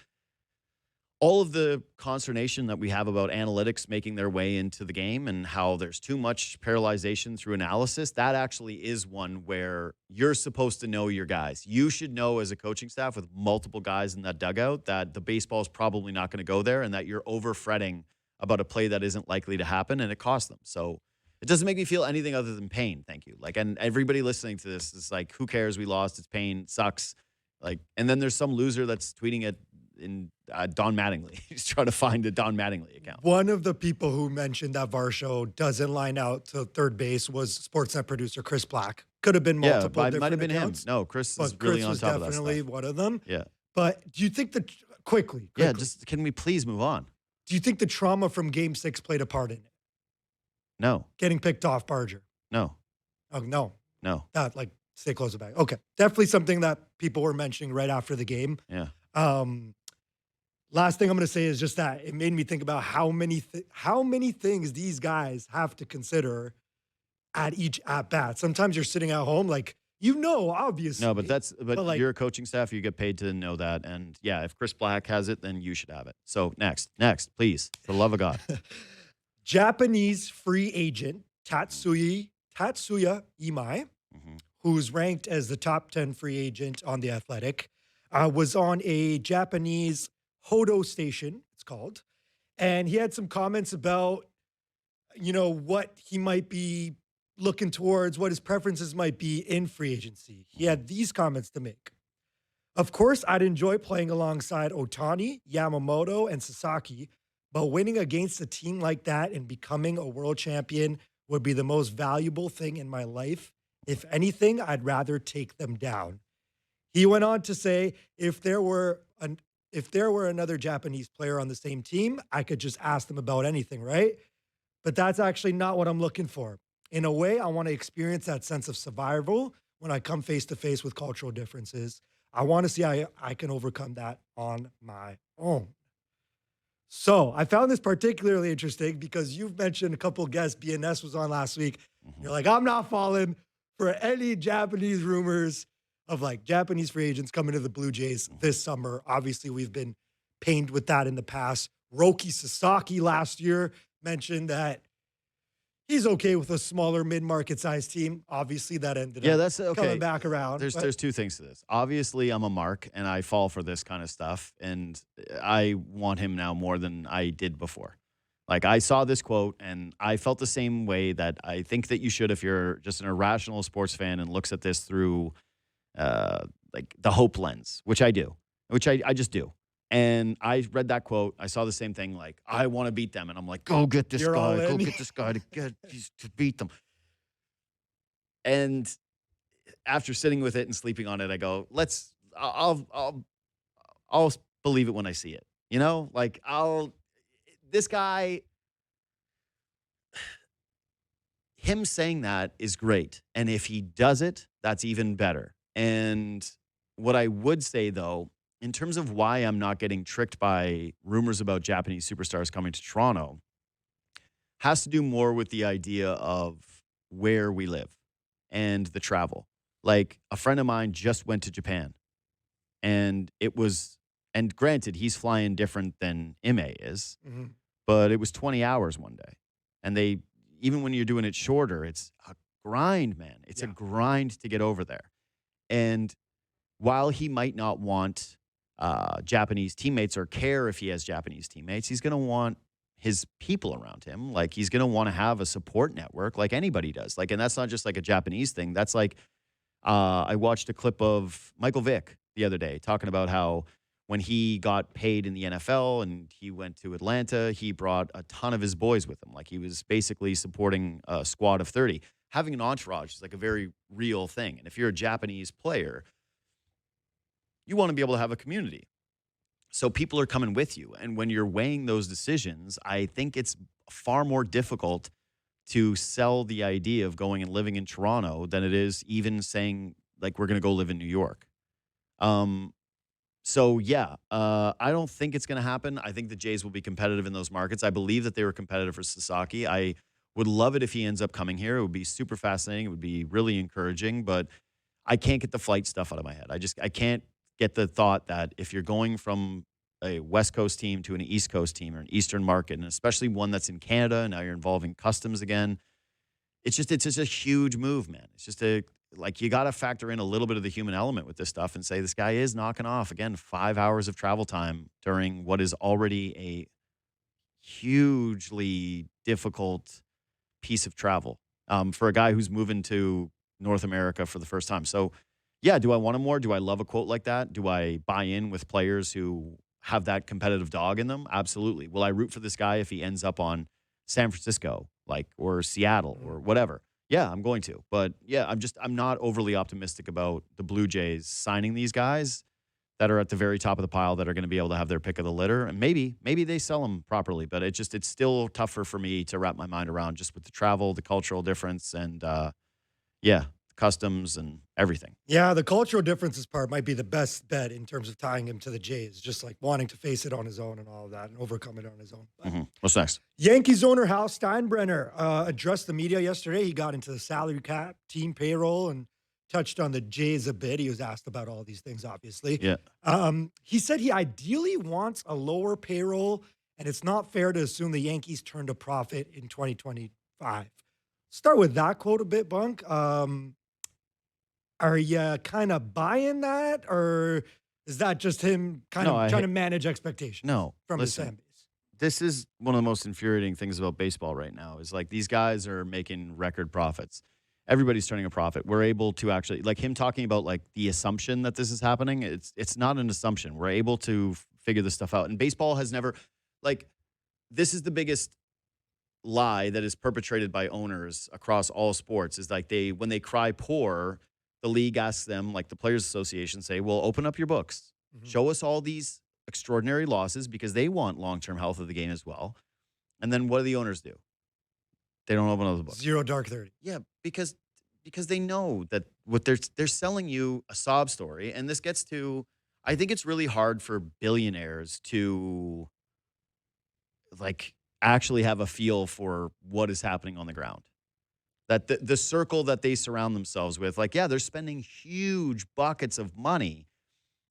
Speaker 1: all of the consternation that we have about analytics making their way into the game and how there's too much paralyzation through analysis, that actually is one where you're supposed to know your guys. You should know, as a coaching staff with multiple guys in that dugout, that the baseball is probably not going to go there, and that you're over fretting about a play that isn't likely to happen, and it costs them. So it doesn't make me feel anything other than pain. Thank you. Like, and everybody listening to this is like, who cares? We lost. It's pain. It sucks. Like, and then there's some loser that's tweeting it in Don Mattingly. He's trying to find a Don Mattingly account.
Speaker 3: One of the people who mentioned that Varsho doesn't line out to third base was Sportsnet producer Chris Black. Could have been multiple different
Speaker 1: might have been
Speaker 3: accounts.
Speaker 1: him. No, Chris is
Speaker 3: But
Speaker 1: really
Speaker 3: Chris
Speaker 1: on
Speaker 3: was
Speaker 1: top of that
Speaker 3: definitely
Speaker 1: stuff.
Speaker 3: one of them.
Speaker 1: Yeah.
Speaker 3: But do you think that, quickly,
Speaker 1: Yeah, just can we please move on?
Speaker 3: do you think the trauma from Game 6 played a part in it?
Speaker 1: No.
Speaker 3: Getting picked off Barger?
Speaker 1: No.
Speaker 3: Oh, no.
Speaker 1: No.
Speaker 3: Not like, stay close to the bag. Okay. Definitely something that people were mentioning right after the game.
Speaker 1: Yeah.
Speaker 3: Last thing I'm going to say is just that it made me think about how many things these guys have to consider at each at bat. Sometimes you're sitting at home, like, obviously.
Speaker 1: No, but
Speaker 3: like,
Speaker 1: you're a coaching staff. You get paid to know that. And yeah, if Chris Black has it, then you should have it. So next, please, for the love of God.
Speaker 3: Japanese free agent Tatsuya Imai, who's ranked as the top 10 free agent on The Athletic, was on a Japanese Hodo station, it's called. And he had some comments about, what he might be looking towards, what his preferences might be in free agency. He had these comments to make. Of course, I'd enjoy playing alongside Ohtani, Yamamoto, and Sasaki, but winning against a team like that and becoming a world champion would be the most valuable thing in my life. If anything, I'd rather take them down. He went on to say, if there were another Japanese player on the same team, I could just ask them about anything, right? But that's actually not what I'm looking for. In a way, I want to experience that sense of survival when I come face to face with cultural differences. I want to see how I can overcome that on my own. So I found this particularly interesting because you've mentioned a couple of guests. BNS was on last week. You're like, I'm not falling for any Japanese rumors of like Japanese free agents coming to the Blue Jays this summer. Obviously, we've been pained with that in the past. Roki Sasaki last year mentioned that he's okay with a smaller mid-market size team. Obviously, that ended up
Speaker 1: that's okay.
Speaker 3: coming back around.
Speaker 1: There's two things to this. Obviously, I'm a mark, and I fall for this kind of stuff, and I want him now more than I did before. Like, I saw this quote, and I felt the same way that I think that you should if you're just an irrational sports fan and looks at this through like the hope lens, which I do, which I just do. And I read that quote. I saw the same thing, like, I want to beat them. And I'm like, go get this guy. Go get this guy to beat them. And after sitting with it and sleeping on it, I go, I'll believe it when I see it. Like, this guy, him saying that is great. And if he does it, that's even better. And what I would say, though, in terms of why I'm not getting tricked by rumors about Japanese superstars coming to Toronto, has to do more with the idea of where we live and the travel. Like a friend of mine just went to Japan, and and granted, he's flying different than Imai is,
Speaker 3: Mhm.
Speaker 1: but it was 20 hours one day. And even when you're doing it shorter, it's a grind, man. It's a
Speaker 3: Yeah.
Speaker 1: grind to get over there. And while he might not want Japanese teammates or care if he has Japanese teammates, he's going to want his people around him. Like he's going to want to have a support network like anybody does. Like, and that's not just like a Japanese thing. That's like, I watched a clip of Michael Vick the other day talking about how when he got paid in the NFL and he went to Atlanta, he brought a ton of his boys with him. Like he was basically supporting a squad of 30. Having an entourage is like a very real thing. And if you're a Japanese player, you want to be able to have a community. So people are coming with you. And when you're weighing those decisions, I think it's far more difficult to sell the idea of going and living in Toronto than it is even saying, like, we're going to go live in New York. So, yeah, I don't think it's going to happen. I think the Jays will be competitive in those markets. I believe that they were competitive for Sasaki. I would love it if he ends up coming here. It would be super fascinating. It would be really encouraging, but I can't get the flight stuff out of my head. I can't get the thought that if you're going from a West Coast team to an East Coast team or an Eastern market, and especially one that's in Canada, and now you're involving customs again, it's just a huge move, man. It's just you got to factor in a little bit of the human element with this stuff and say this guy is knocking off, again, 5 hours of travel time during what is already a hugely difficult piece of travel for a guy who's moving to North America for the first time. So, yeah, do I want him more? Do I love a quote like that? Do I buy in with players who have that competitive dog in them? Absolutely. Will I root for this guy if he ends up on San Francisco, or Seattle or whatever? Yeah, I'm going to. But yeah, I'm not overly optimistic about the Blue Jays signing these guys that are at the very top of the pile that are going to be able to have their pick of the litter. And maybe they sell them properly, but it's still tougher for me to wrap my mind around just with the travel, the cultural difference, and customs and everything.
Speaker 3: Yeah, the cultural differences part might be the best bet in terms of tying him to the Jays, just like wanting to face it on his own and all of that and overcome it on his own.
Speaker 1: What's next?
Speaker 3: Yankees owner Hal Steinbrenner addressed the media yesterday. He got into the salary cap, team payroll, and touched on the Jays a bit. He was asked about all these things, obviously.
Speaker 1: Yeah.
Speaker 3: He said he ideally wants a lower payroll, and it's not fair to assume the Yankees turned a profit in 2025. Start with that quote a bit, Bunk. Are you kind of buying that, or is that just him kind of trying to manage expectations from his fan base?
Speaker 1: This is one of the most infuriating things about baseball right now is like these guys are making record profits. Everybody's turning a profit. We're able to actually, like him talking about like the assumption that this is happening. It's not an assumption. We're able to figure this stuff out. And baseball has never, this is the biggest lie that is perpetrated by owners across all sports is like when they cry poor, the league asks them, like the Players Association say, well, open up your books. Show us all these extraordinary losses because they want long-term health of the game as well. And then what do the owners do? They don't open up the books.
Speaker 3: Zero dark 30.
Speaker 1: Yeah, because they know that what they're selling you a sob story. And this gets to, I think it's really hard for billionaires to actually have a feel for what is happening on the ground. That the circle that they surround themselves with, they're spending huge buckets of money.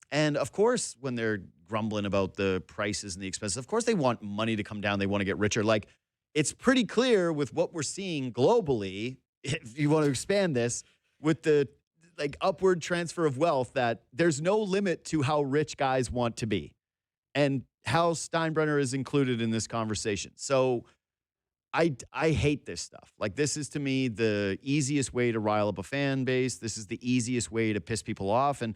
Speaker 1: And of course, when they're grumbling about the prices and the expenses, of course they want money to come down. They want to get richer. It's pretty clear with what we're seeing globally, if you want to expand this, with the upward transfer of wealth, that there's no limit to how rich guys want to be. And Hal Steinbrenner is included in this conversation. So I hate this stuff. This is, to me, the easiest way to rile up a fan base. This is the easiest way to piss people off. And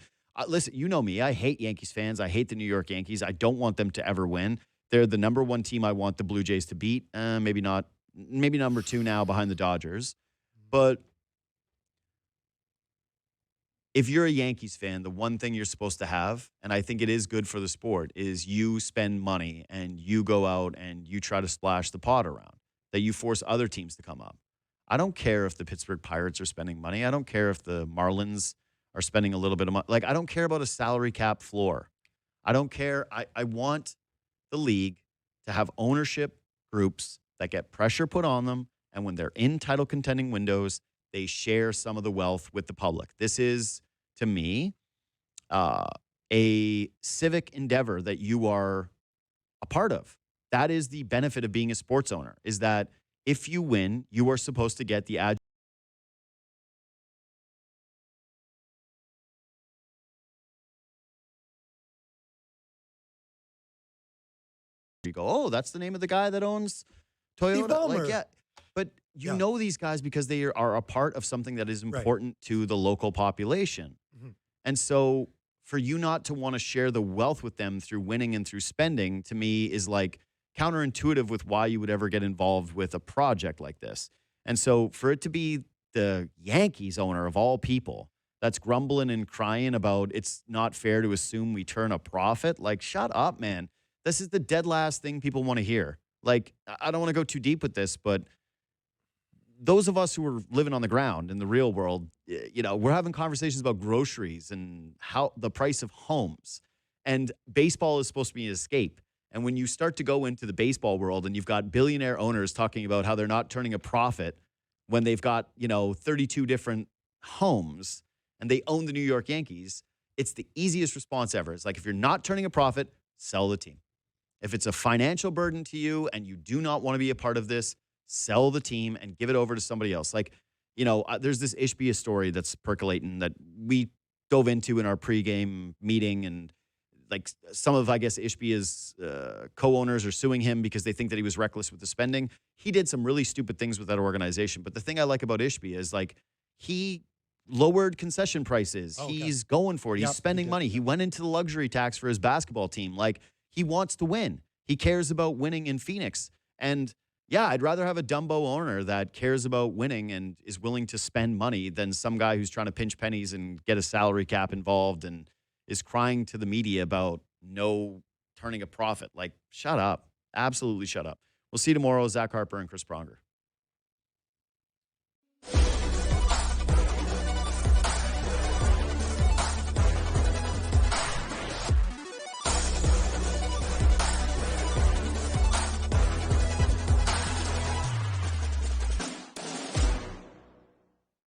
Speaker 1: listen, you know me. I hate Yankees fans. I hate the New York Yankees. I don't want them to ever win. They're the number one team I want the Blue Jays to beat. Maybe not. Maybe number two now behind the Dodgers. But if you're a Yankees fan, the one thing you're supposed to have, and I think it is good for the sport, is you spend money and you go out and you try to splash the pot around, that you force other teams to come up. I don't care if the Pittsburgh Pirates are spending money. I don't care if the Marlins are spending a little bit of money. I don't care about a salary cap floor. I don't care. I want the league to have ownership groups that get pressure put on them. And when they're in title contending windows, they share some of the wealth with the public. This is, to me, a civic endeavor that you are a part of. That is the benefit of being a sports owner, is that if you win, you are supposed to get the you go, oh, that's the name of the guy that owns
Speaker 3: Steve
Speaker 1: Toyota.
Speaker 3: Ballmer.
Speaker 1: Like, yeah. But you
Speaker 3: Yeah.
Speaker 1: know these guys because they are a part of something that is
Speaker 3: Right.
Speaker 1: important to the local population.
Speaker 3: Mhm.
Speaker 1: And so for you not to want to share the wealth with them through winning and through spending, to me, is like counterintuitive with why you would ever get involved with a project like this. And so for it to be the Yankees owner of all people that's grumbling and crying about it's not fair to assume we turn a profit, like, shut up, man. This is the dead last thing people want to hear. Like, I don't want to go too deep with this, but those of us who are living on the ground in the real world, you know, we're having conversations about groceries and how the price of homes. And baseball is supposed to be an escape. And when you start to go into the baseball world and you've got billionaire owners talking about how they're not turning a profit when they've got, 32 different homes and they own the New York Yankees, it's the easiest response ever. It's like, if you're not turning a profit, sell the team. If it's a financial burden to you and you do not want to be a part of this, sell the team and give it over to somebody else. Like, there's this Ishbia story that's percolating that we dove into in our pregame meeting. And like some of, I guess, Ishbia's co-owners are suing him because they think that he was reckless with the spending. He did some really stupid things with that organization. But the thing I like about Ishbia is like he lowered concession prices.
Speaker 3: Oh, okay.
Speaker 1: He's going for it. He's
Speaker 3: Yep, he
Speaker 1: spending
Speaker 3: did,
Speaker 1: money.
Speaker 3: yeah.
Speaker 1: He went into the luxury tax for his basketball team. Like, he wants to win. He cares about winning in Phoenix. And yeah, I'd rather have a Dumbo owner that cares about winning and is willing to spend money than some guy who's trying to pinch pennies and get a salary cap involved and is crying to the media about no turning a profit. Like, shut up. Absolutely shut up. We'll see you tomorrow. Zach Harper and Chris Pronger.